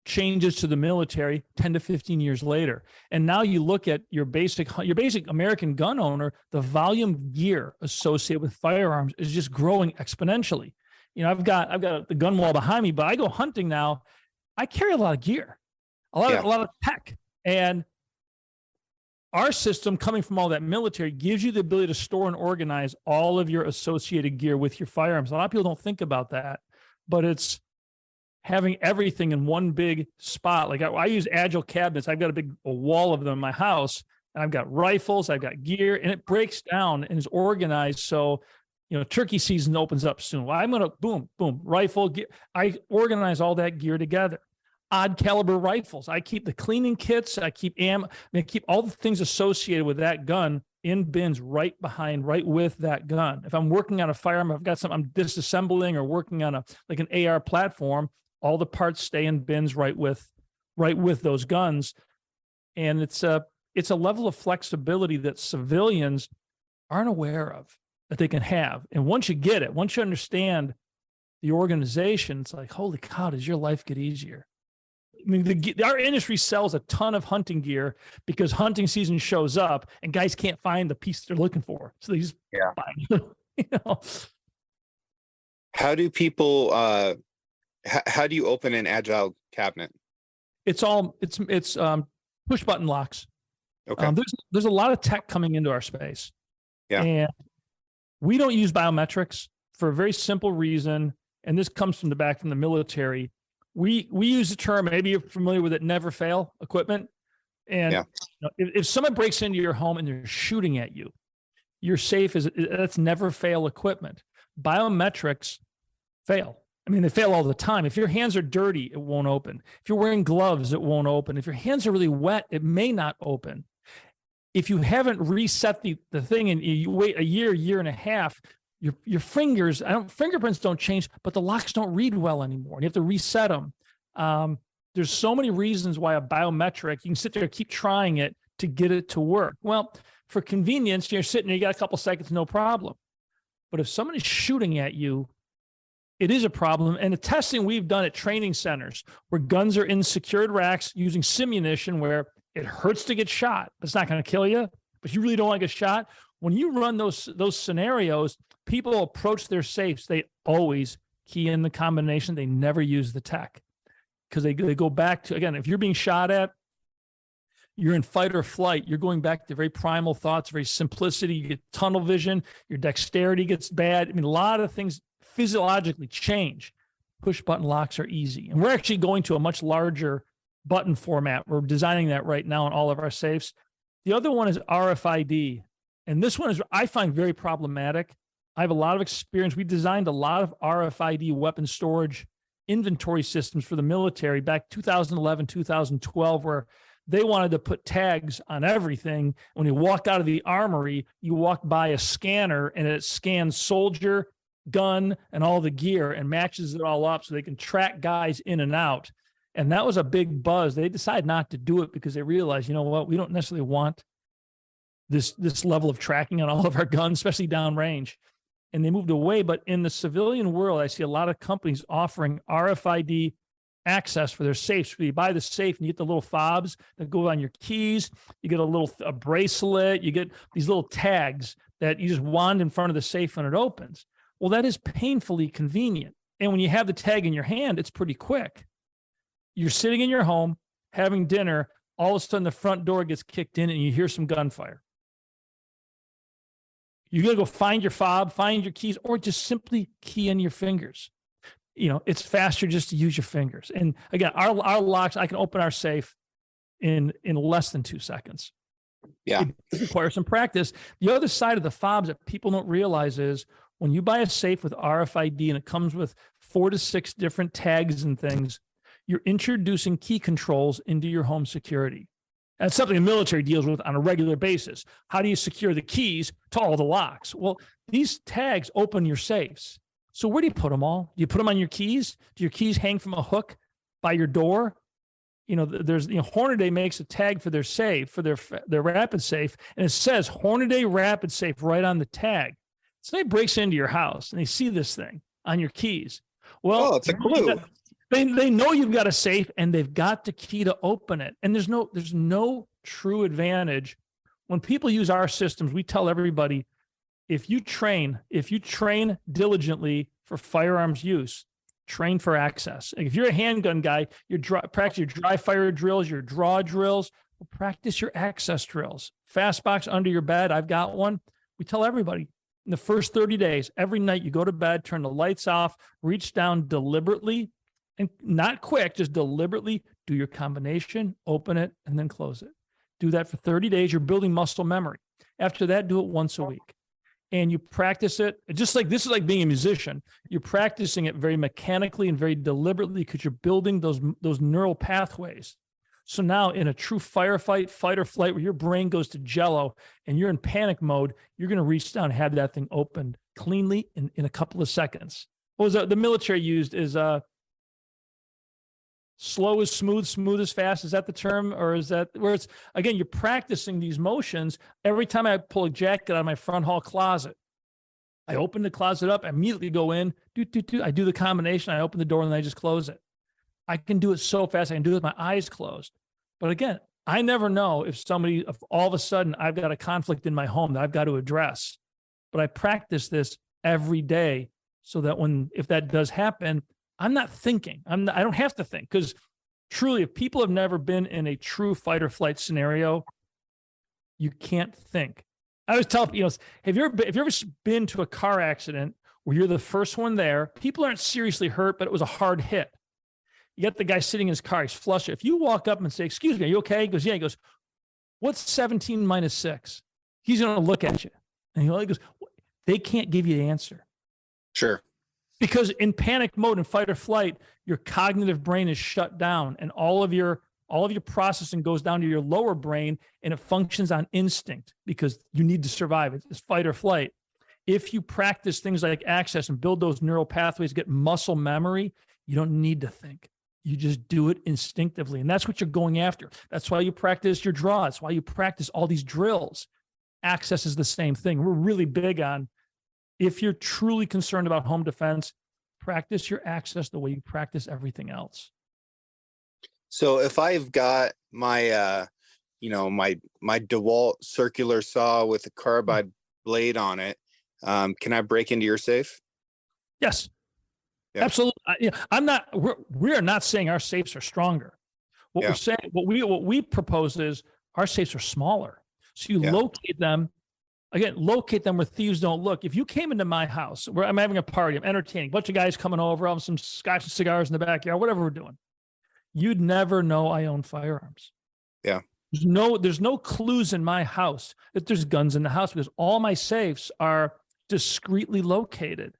changes to the military 10 to 15 years later. And now you look at your basic American gun owner, the volume of gear associated with firearms is just growing exponentially. I've got the gun wall behind me, but I go hunting now. I carry a lot of gear, a lot of tech. And our system, coming from all that military, gives you the ability to store and organize all of your associated gear with your firearms. A lot of people don't think about that, but it's having everything in one big spot. Like I use agile cabinets. I've got a wall of them in my house, and I've got rifles, I've got gear, and it breaks down and is organized. So, turkey season opens up soon. Well, I'm going to boom, rifle. I organize all that gear together. Odd caliber rifles. I keep the cleaning kits. I keep I keep all the things associated with that gun in bins right with that gun. If I'm working on a firearm, I've got something I'm disassembling or working on an AR platform, all the parts stay in bins right with those guns. And it's a level of flexibility that civilians aren't aware of that they can have. And once you get it, once you understand the organization, it's like, holy cow, does your life get easier? I mean, our industry sells a ton of hunting gear because hunting season shows up and guys can't find the piece they're looking for. So they just buy it. How do people, how do you open an agile cabinet? It's push button locks. Okay. There's a lot of tech coming into our space. Yeah. And we don't use biometrics for a very simple reason. And this comes from the military. We use the term, maybe you're familiar with it, never fail equipment. And if someone breaks into your home and they're shooting at you, your safe that's never fail equipment. Biometrics fail. I mean, they fail all the time. If your hands are dirty, it won't open. If you're wearing gloves, it won't open. If your hands are really wet, it may not open. If you haven't reset the thing and you wait a year and a half, your fingers, fingerprints don't change, but the locks don't read well anymore. You have to reset them. There's so many reasons why a biometric, you can sit there and keep trying it to get it to work. Well, for convenience, you're sitting there, you got a couple seconds, no problem. But if someone is shooting at you, it is a problem. And the testing we've done at training centers where guns are in secured racks using simunition where it hurts to get shot, but it's not going to kill you, but you really don't want to get shot. When you run those scenarios, people approach their safes. They always key in the combination. They never use the tech because they go back to, again, if you're being shot at, you're in fight or flight. You're going back to very primal thoughts, very simplicity. You get tunnel vision. Your dexterity gets bad. I mean, a lot of things physiologically change. Push button locks are easy. And we're actually going to a much larger button format. We're designing that right now in all of our safes. The other one is RFID. And this one is, I find, very problematic. I have a lot of experience. We designed a lot of RFID weapon storage inventory systems for the military back 2011, 2012, where they wanted to put tags on everything. When you walk out of the armory, you walk by a scanner and it scans soldier, gun, and all the gear and matches it all up so they can track guys in and out. And that was a big buzz. They decided not to do it because they realized, you know what, we don't necessarily want this level of tracking on all of our guns, especially downrange. And they moved away. But in the civilian world, I see a lot of companies offering RFID access for their safes. So you buy the safe and you get the little fobs that go on your keys. You get a bracelet. You get these little tags that you just wand in front of the safe when it opens. Well, that is painfully convenient. And when you have the tag in your hand, it's pretty quick. You're sitting in your home, having dinner. All of a sudden, the front door gets kicked in and you hear some gunfire. You got to go find your fob, find your keys, or just simply key in your fingers. It's faster just to use your fingers. And again, our locks, I can open our safe in less than 2 seconds. Yeah. It requires some practice. The other side of the fobs that people don't realize is when you buy a safe with RFID and it comes with 4 to 6 different tags and things, you're introducing key controls into your home security. That's something the military deals with on a regular basis. How do you secure the keys to all the locks? Well, these tags open your safes. So where do you put them all? Do you put them on your keys? Do your keys hang from a hook by your door? There's Hornady makes a tag for their safe, for their rapid safe, and it says Hornady Rapid Safe right on the tag. Somebody breaks into your house and they see this thing on your keys. Well, it's a clue. They know you've got a safe and they've got the key to open it. And there's no true advantage. When people use our systems, we tell everybody, if you train diligently for firearms use, train for access. If you're a handgun guy, practice your dry fire drills, your draw drills, practice your access drills. Fast box under your bed, I've got one. We tell everybody in the first 30 days, every night you go to bed, turn the lights off, reach down deliberately, and not quick, just deliberately do your combination, open it, and then close it. Do that for 30 days. You're building muscle memory. After that, do it once a week. And you practice it, this is like being a musician. You're practicing it very mechanically and very deliberately because you're building those neural pathways. So now in a true firefight, fight or flight, where your brain goes to jello and you're in panic mode, you're going to reach down and have that thing opened cleanly in a couple of seconds. What was the military used is slow is smooth, smooth is fast. Is that the term? Or is that where it's, again, you're practicing these motions. Every time I pull a jacket out of my front hall closet, I open the closet up, I immediately go in, I do the combination, I open the door, and then I just close it. I can do it so fast. I can do it with my eyes closed. But again, I never know if all of a sudden I've got a conflict in my home that I've got to address. But I practice this every day so that if that does happen, I'm not thinking. I don't have to think, because truly, if people have never been in a true fight or flight scenario, you can't think. I always tell people, have you ever been to a car accident where you're the first one there? People aren't seriously hurt, but it was a hard hit. You got the guy sitting in his car, he's flush. If you walk up and say, "Excuse me, are you okay?" He goes, "Yeah." He goes, "What's 17 minus 6? He's going to look at you. And he goes, they can't give you the answer. Sure. Because in panic mode and fight or flight, your cognitive brain is shut down and all of your processing goes down to your lower brain and it functions on instinct because you need to survive. It's fight or flight. If you practice things like access and build those neural pathways, get muscle memory, you don't need to think. You just do it instinctively. And that's what you're going after. That's why you practice your draw. That's why you practice all these drills. Access is the same thing. We're really big on, if you're truly concerned about home defense, practice your access the way you practice everything else. So if I've got my, my DeWalt circular saw with a carbide blade on it, can I break into your safe? Yes, yeah. Absolutely. We're not saying our safes are stronger. We're saying, what we propose is our safes are smaller. So you locate them where thieves don't look. If you came into my house where I'm having a party, I'm entertaining, a bunch of guys coming over, I'm some scotch and cigars in the backyard, whatever we're doing, you'd never know I own firearms. Yeah. There's no clues in my house that there's guns in the house because all my safes are discreetly located.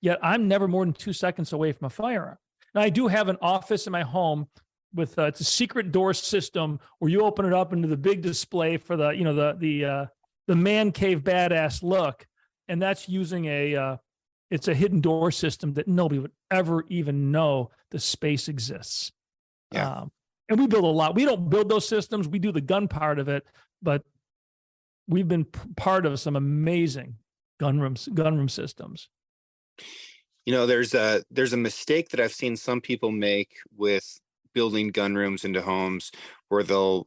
Yet I'm never more than 2 seconds away from a firearm. Now I do have an office in my home with it's a secret door system where you open it up into the big display for the man cave badass look, and that's using it's a hidden door system that nobody would ever even know the space exists. Yeah. And we build a lot. We don't build those systems. We do the gun part of it, but we've been part of some amazing gun room systems. There's a mistake that I've seen some people make with building gun rooms into homes where they'll,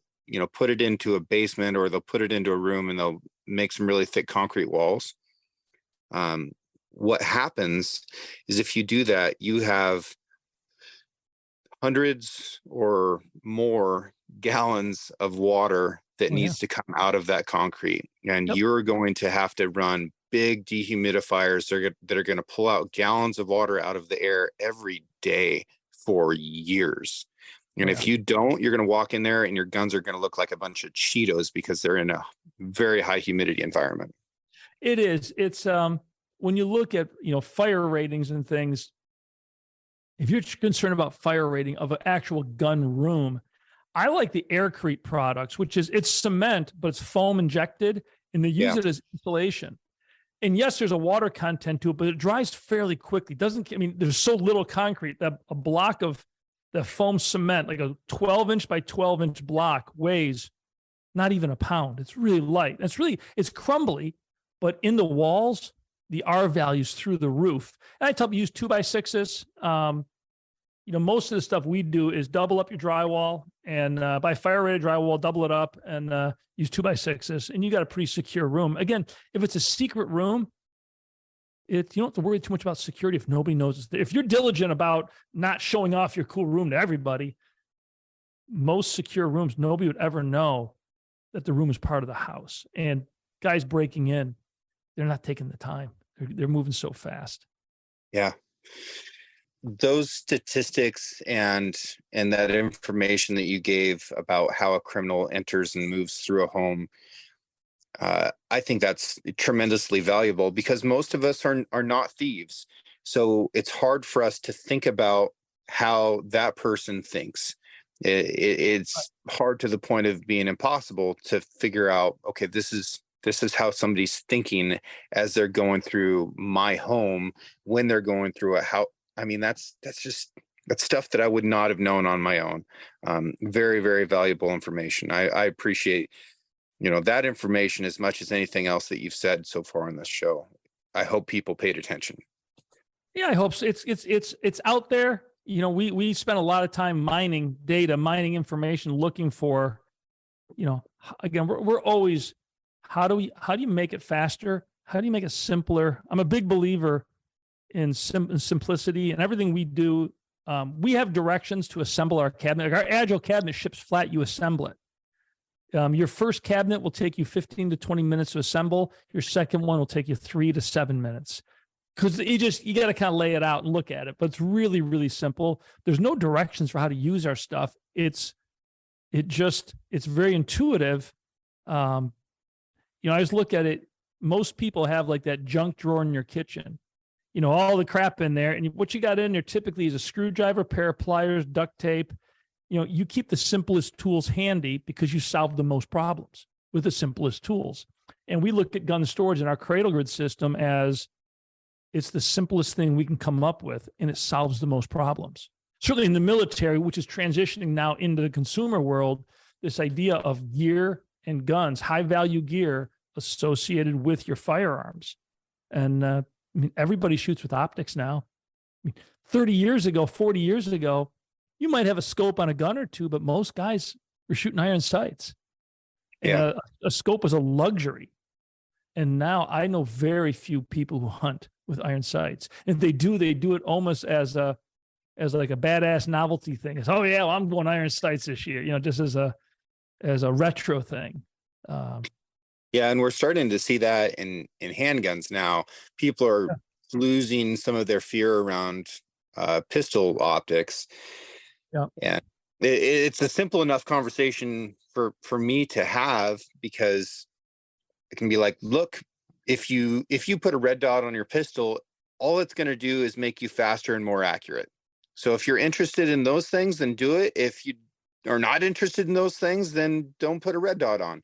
put it into a basement or they'll put it into a room and they'll make some really thick concrete walls. What happens is if you do that, you have hundreds or more gallons of water that needs to come out of that concrete. And you're going to have to run big dehumidifiers that are going to pull out gallons of water out of the air every day for years. And if you don't, you're going to walk in there and your guns are going to look like a bunch of Cheetos because they're in a very high humidity environment. It is. It's when you look at, fire ratings and things, if you're concerned about fire rating of an actual gun room, I like the Aircrete products, which is it's cement, but it's foam injected, and they use it as insulation. And yes, there's a water content to it, but it dries fairly quickly. Doesn't, I mean, there's so little concrete that a block of the foam cement, like a 12-inch by 12-inch block, weighs not even a pound. It's really light. It's crumbly, but in the walls, the R value's through the roof. And I tell people use 2x6s. Most of the stuff we do is double up your drywall and buy fire rated drywall, double it up and use 2x6s, and you got a pretty secure room. Again, if it's a secret room, you don't have to worry too much about security if nobody knows it's there. If you're diligent about not showing off your cool room to everybody, most secure rooms, nobody would ever know that the room is part of the house. And guys breaking in, they're not taking the time. They're moving so fast. Yeah. Those statistics and that information that you gave about how a criminal enters and moves through a home, I think that's tremendously valuable, because most of us are not thieves. So it's hard for us to think about how that person thinks. It's hard to the point of being impossible to figure out, okay, this is how somebody's thinking as they're going through my home, when they're going through it. That's stuff that I would not have known on my own. Very, very valuable information. I appreciate, that information as much as anything else that you've said so far on this show. I hope people paid attention. Yeah, I hope so. It's out there. We spend a lot of time mining data, mining information, looking for, again, we're always, how do you make it faster? How do you make it simpler? I'm a big believer in simplicity, and everything we do. We have directions to assemble our cabinet. Our Agile cabinet ships flat. You assemble it. Your first cabinet will take you 15 to 20 minutes to assemble. Your second one will take you 3 to 7 minutes, because you got to kind of lay it out and look at it. But it's really, really simple. There's no directions for how to use our stuff. It's very intuitive. I just look at it. Most people have like that junk drawer in your kitchen, all the crap in there. And what you got in there typically is a screwdriver, pair of pliers, duct tape. You keep the simplest tools handy because you solve the most problems with the simplest tools. And we look at gun storage in our cradle grid system as it's the simplest thing we can come up with, and it solves the most problems. Certainly in the military, which is transitioning now into the consumer world, this idea of gear and guns, high value gear associated with your firearms. And everybody shoots with optics now. 30 years ago, 40 years ago, you might have a scope on a gun or two, but most guys were shooting iron sights. Yeah. And a scope was a luxury. And now I know very few people who hunt with iron sights. And if they do it almost as like a badass novelty thing. It's, oh yeah, well, I'm going iron sights this year, just as a retro thing. Yeah, and we're starting to see that in handguns now. People are losing some of their fear around pistol optics. Yeah, and it's a simple enough conversation for me to have, because it can be like, look, if you put a red dot on your pistol, all it's going to do is make you faster and more accurate. So if you're interested in those things, then do it. If you are not interested in those things, then don't put a red dot on.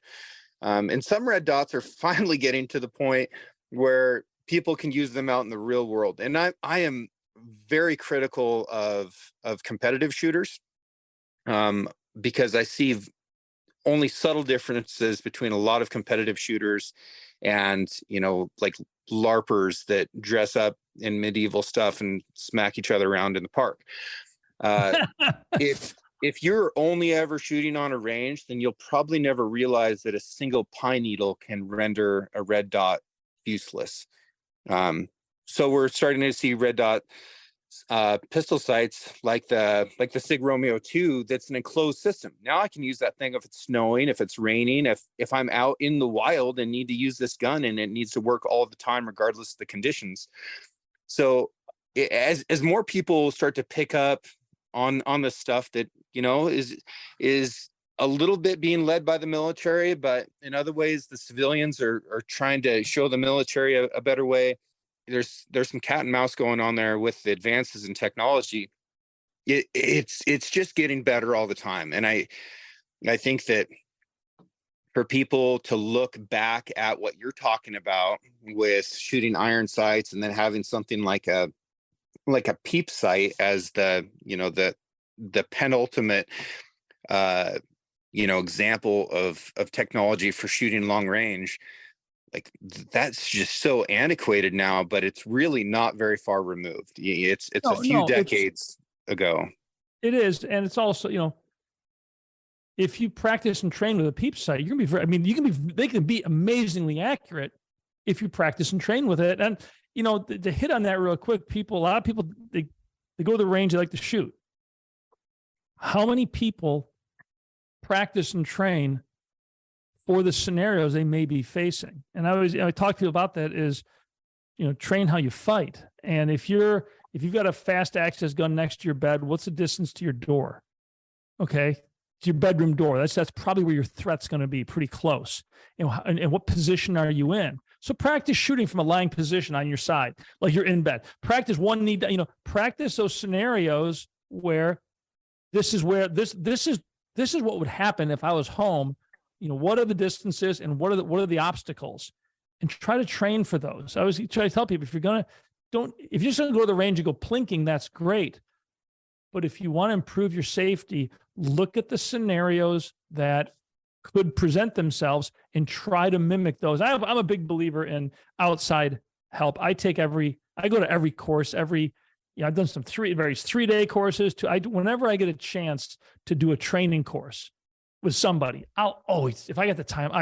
And some red dots are finally getting to the point where people can use them out in the real world. And I am very critical of competitive shooters, because I see only subtle differences between a lot of competitive shooters and, like LARPers that dress up in medieval stuff and smack each other around in the park. If you're only ever shooting on a range, then you'll probably never realize that a single pine needle can render a red dot useless. So we're starting to see red dot pistol sights like the Sig Romeo 2 that's an enclosed system. Now I can use that thing if it's snowing, if it's raining, if I'm out in the wild and need to use this gun and it needs to work all the time regardless of the conditions. So as more people start to pick up on the stuff that is a little bit being led by the military, but in other ways the civilians are trying to show the military a better way. There's some cat and mouse going on there with the advances in technology. It's just getting better all the time. And I think that for people to look back at what you're talking about with shooting iron sights and then having something like a peep sight as the penultimate example of technology for shooting long range, like that's just so antiquated now, but it's really not very far removed. It's a few decades ago. It is. And it's also, if you practice and train with a peep sight, you're gonna be they can be amazingly accurate if you practice and train with it. And to hit on that real quick, a lot of people they go to the range, they like to shoot. How many people practice and train for the scenarios they may be facing? And I talk to you about that is, train how you fight. And if you've got a fast access gun next to your bed, what's the distance to your door? Okay. To your bedroom door. That's probably where your threat's going to be, pretty close. And what position are you in? So practice shooting from a lying position on your side, like you're in bed. Practice practice those scenarios where this is what would happen if I was home. What are the distances and what are the obstacles, and try to train for those. I always try to tell people, if you're just going to go to the range and go plinking, that's great. But if you want to improve your safety, look at the scenarios that could present themselves and try to mimic those. I'm a big believer in outside help. I go to every course, I've done some various 3-day courses whenever I get a chance to do a training course with somebody, I'll always, if I get the time,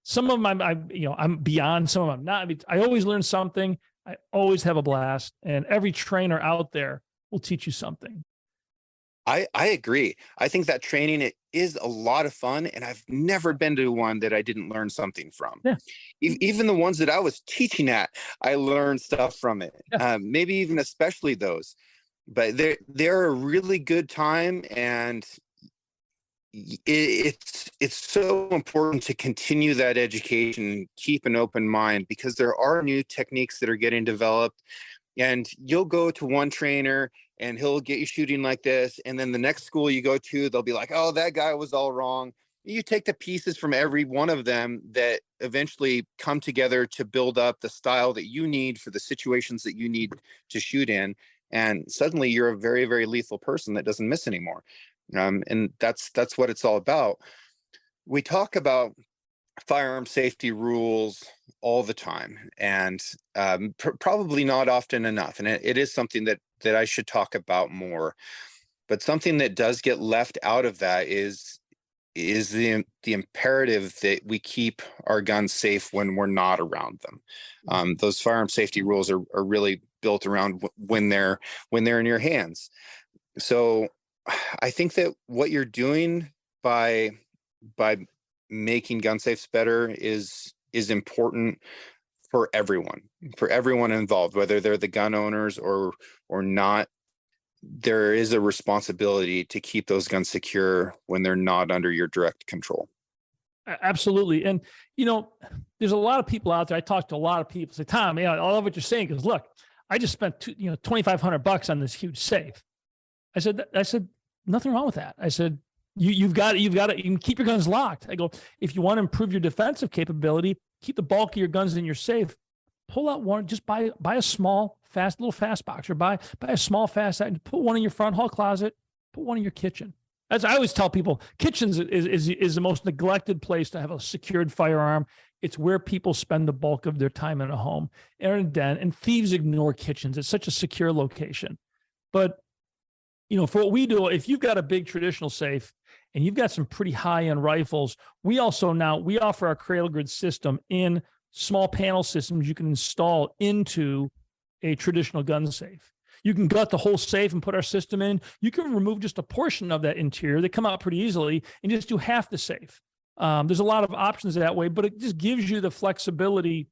some of them I'm beyond, some of them I'm not. I always learn something. I always have a blast, and every trainer out there will teach you something. I agree. I think that training, it is a lot of fun, and I've never been to one that I didn't learn something from. Yeah. Even the ones that I was teaching at, I learned stuff from it. Yeah. Maybe even especially those, but they're a really good time, and it's so important to continue that education and keep an open mind, because there are new techniques that are getting developed, and you'll go to one trainer and he'll get you shooting like this, and then the next school you go to, they'll be like, oh, that guy was all wrong. You take the pieces from every one of them that eventually come together to build up the style that you need for the situations that you need to shoot in, and suddenly you're a very, very lethal person that doesn't miss anymore. And that's what it's all about. We talk about firearm safety rules all the time, and probably not often enough. And it is something that I should talk about more. But something that does get left out of that is the imperative that we keep our guns safe when we're not around them. Those firearm safety rules are really built around when they're in your hands. So I think that what you're doing by making gun safes better is important for everyone involved, whether they're the gun owners or not. There is a responsibility to keep those guns secure when they're not under your direct control. Absolutely. And, there's a lot of people out there. I talk to a lot of people, say, Tom, I love what you're saying, because look, I just spent $2,500 on this huge safe. I said, nothing wrong with that. I said, you've got it. You can keep your guns locked. I go, if you want to improve your defensive capability, keep the bulk of your guns in your safe. Pull out one, just buy a small, little fast box, or buy a small fast, and put one in your front hall closet, put one in your kitchen. As I always tell people, kitchens is the most neglected place to have a secured firearm. It's where people spend the bulk of their time in a home, or in a den, and thieves ignore kitchens. It's such a secure location. But, for what we do, if you've got a big traditional safe and you've got some pretty high-end rifles, we offer our cradle grid system in small panel systems you can install into a traditional gun safe. You can gut the whole safe and put our system in. You can remove just a portion of that interior. They come out pretty easily, and just do half the safe. There's a lot of options that way, but it just gives you the flexibility.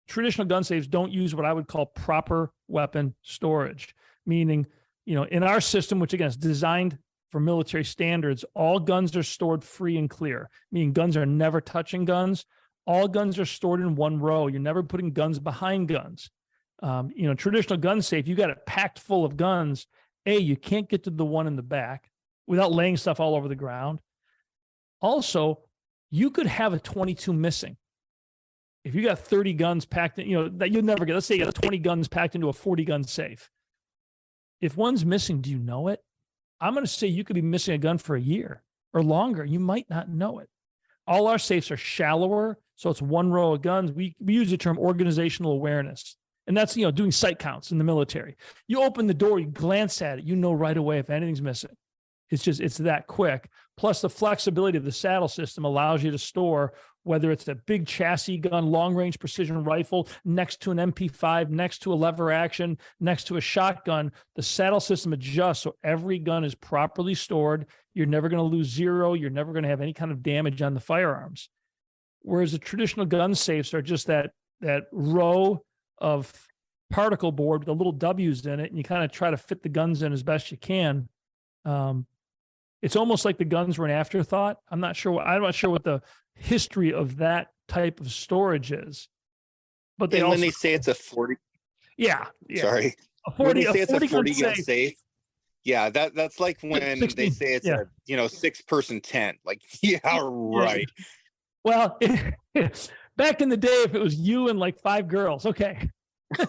Traditional gun safes don't use what I would call proper weapon storage, meaning, in our system, which again is designed for military standards, all guns are stored free and clear, meaning guns are never touching guns. All guns are stored in one row. You're never putting guns behind guns. Traditional gun safe, you got it packed full of guns. You can't get to the one in the back without laying stuff all over the ground. Also, you could have a 22 missing. If you got 30 guns packed in, that you'll never get, let's say you got 20 guns packed into a 40 gun safe. If one's missing, do you know it? I'm going to say you could be missing a gun for a year or longer. You might not know it. All our safes are shallower, so it's one row of guns. We use the term organizational awareness, and that's, doing sight counts in the military. You open the door, you glance at it, you know right away if anything's missing. It's that quick. Plus the flexibility of the saddle system allows you to store, whether it's a big chassis gun, long range precision rifle next to an MP5, next to a lever action, next to a shotgun, the saddle system adjusts so every gun is properly stored. You're never going to lose zero. You're never going to have any kind of damage on the firearms. Whereas the traditional gun safes are just that row of particle board with the little W's in it, and you kind of try to fit the guns in as best you can. It's almost like the guns were an afterthought. I'm not sure what the history of that type of storage is. But when they say it's a 40, sorry, when they say it's a 40 gun safe, yeah, that's like when 16, they say it's a 6-person tent. Like, yeah, right. Well, back in the day, if it was you and like 5 girls, okay. That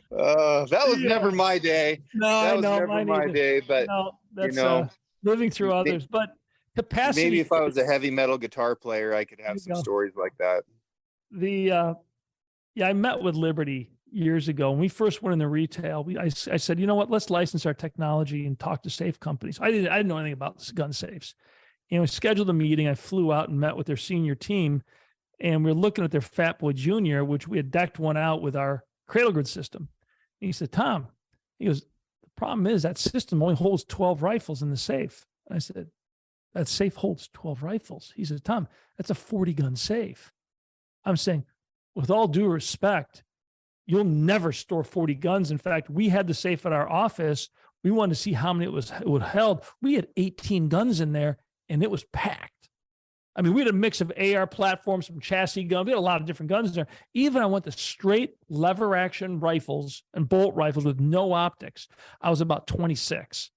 was never my day. No, that was never my day. But that's living through others. But capacity. Maybe if I was a heavy metal guitar player, I could have some stories like that. I met with Liberty years ago when we first went into retail. I said, you know what? Let's license our technology and talk to safe companies. I didn't know anything about gun safes. We scheduled a meeting. I flew out and met with their senior team, and we were looking at their Fat Boy Junior, which we had decked one out with our cradle grid system. And he said, Tom, he goes, the problem is that system only holds 12 rifles in the safe. And I said, that safe holds 12 rifles. He said, Tom, that's a 40 gun safe. I'm saying, with all due respect, you'll never store 40 guns. In fact, we had the safe at our office. We wanted to see how many it would held. We had 18 guns in there, and it was packed. I mean, we had a mix of AR platforms, some chassis guns. We had a lot of different guns in there. Even I went to straight lever action rifles and bolt rifles with no optics. I was about 26.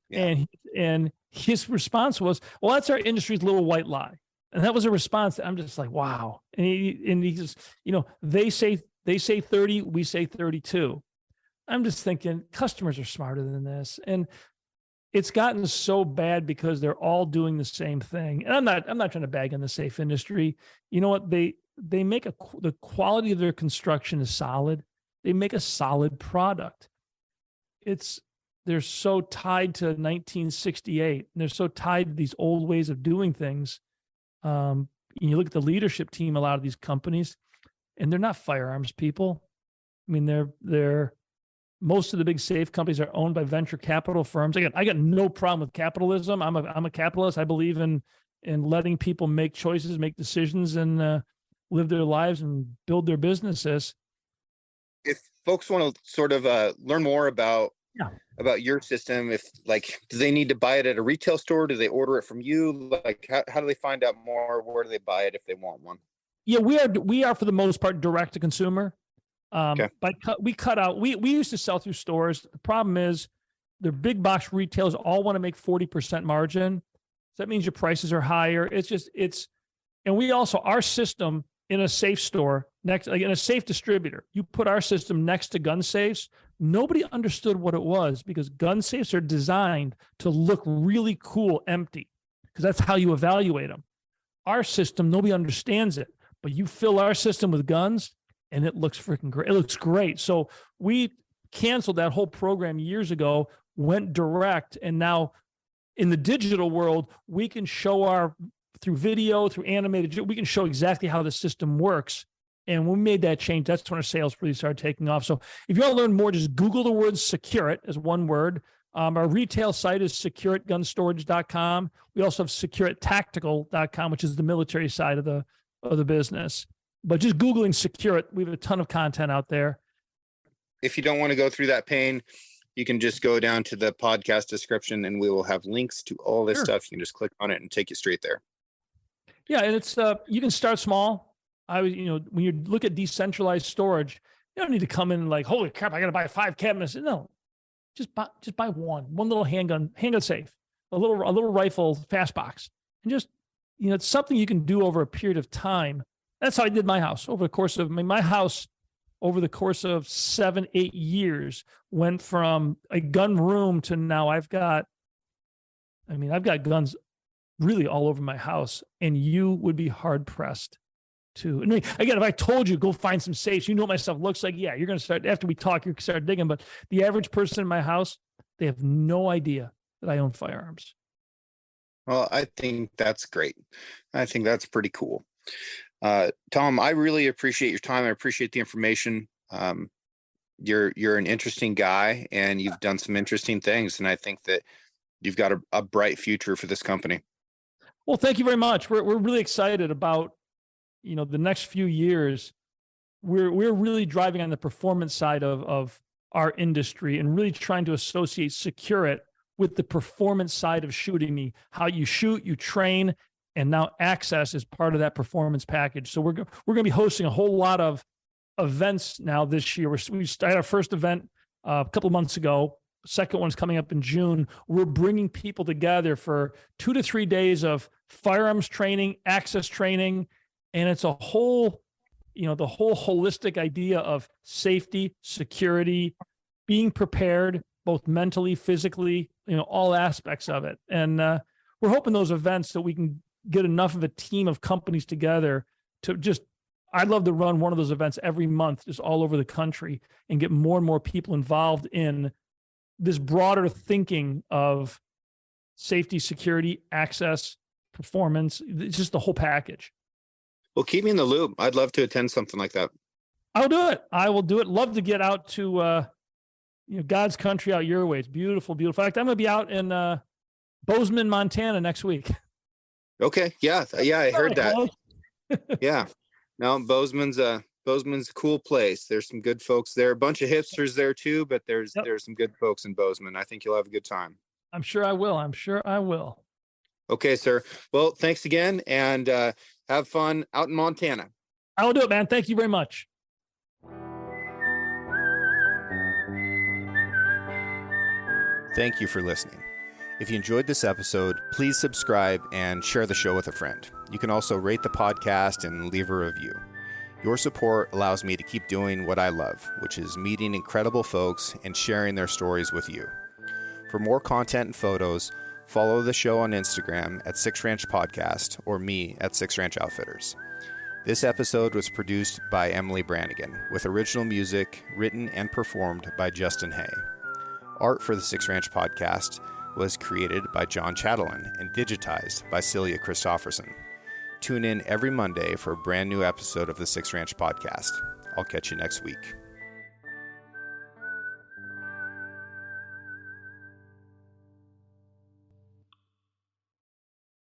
Yeah. And his response was, well, that's our industry's little white lie. And that was a response that I'm just like, wow. And he just, they say 30, we say 32. I'm just thinking customers are smarter than this. And it's gotten so bad because they're all doing the same thing. And I'm not trying to bag on the safe industry. You know what? They make the quality of their construction is solid. They make a solid product. They're so tied to 1968. And they're so tied to these old ways of doing things. You look at the leadership team, a lot of these companies, and they're not firearms people. I mean, they're most of the big safe companies are owned by venture capital firms. I got no problem with capitalism. I'm a capitalist. I believe in letting people make choices, make decisions, and live their lives and build their businesses. If folks want to sort of learn more about your system, do they need to buy it at a retail store? Do they order it from you? Like, how do they find out more? Where do they buy it if they want one? Yeah, we are for the most part direct to consumer. But we cut out, we used to sell through stores. The problem is the big box retailers all want to make 40% margin. So that means your prices are higher. And we also, our system in a safe store in a safe distributor, you put our system next to gun safes. Nobody understood what it was because gun safes are designed to look really cool, empty, because that's how you evaluate them. Our system, nobody understands it, but you fill our system with guns, and it looks freaking great. It looks great. So we canceled that whole program years ago, went direct. And now in the digital world, we can show through video, through animated, we can show exactly how the system works. And when we made that change, that's when our sales really started taking off. So if you want to learn more, just Google the word SecureIt as one word. Our retail site is secureitgunstorage.com. We also have secureittactical.com, which is the military side of the business. But just Googling SecureIt, we have a ton of content out there. If you don't want to go through that pain, you can just go down to the podcast description and we will have links to all this stuff. You can just click on it and take you straight there. Yeah, and it's you can start small. When you look at decentralized storage, You don't need to come in like, holy crap, I got to buy 5 cabinets. No, just buy one little handgun safe, a little rifle fast box, and just, it's something you can do over a period of time. That's how I did my house over the course of my house. Over the course of 7-8 years, went from a gun room to now I've got guns really all over my house, and you would be hard pressed to. And again, if I told you go find some safes, what my stuff looks like. Yeah, you're going to start after we talk. You start digging. But the average person in my house, they have no idea that I own firearms. Well, I think that's great. I think that's pretty cool. Tom, I really appreciate your time. I appreciate the information. You're an interesting guy, and you've done some interesting things. And I think that you've got a bright future for this company. Well, thank you very much. We're really excited about, the next few years. We're really driving on the performance side of our industry and really trying to associate SecureIt with the performance side of shooting. How you shoot, you train, and now access is part of that performance package. So we're going to be hosting a whole lot of events now this year. We started our first event a couple of months ago. Second one's coming up in June. We're bringing people together for 2 to 3 days of firearms training, access training, and it's a whole, the whole holistic idea of safety, security, being prepared, both mentally, physically, all aspects of it. And we're hoping those events that we can get enough of a team of companies together to I'd love to run one of those events every month, just all over the country, and get more and more people involved in this broader thinking of safety, security, access, performance. It's just the whole package. Well, keep me in the loop. I'd love to attend something like that. I'll do it. I will do it. Love to get out to, God's country out your way. It's beautiful, beautiful. In fact, I'm going to be out in Bozeman, Montana next week. Okay. Yeah. I heard that. Yeah. No, Bozeman's a cool place. There's some good folks there. A bunch of hipsters there too, but there's some good folks in Bozeman. I think you'll have a good time. I'm sure I will. Okay, sir. Well, thanks again, and have fun out in Montana. I will do it, man. Thank you very much. Thank you for listening. If you enjoyed this episode, please subscribe and share the show with a friend. You can also rate the podcast and leave a review. Your support allows me to keep doing what I love, which is meeting incredible folks and sharing their stories with you. For more content and photos, follow the show on Instagram at Six Ranch Podcast or me at Six Ranch Outfitters. This episode was produced by Emily Brannigan, with original music written and performed by Justin Hay. Art for the Six Ranch Podcast was created by John Chatelain and digitized by Celia Christofferson. Tune in every Monday for a brand new episode of the Six Ranch Podcast. I'll catch you next week.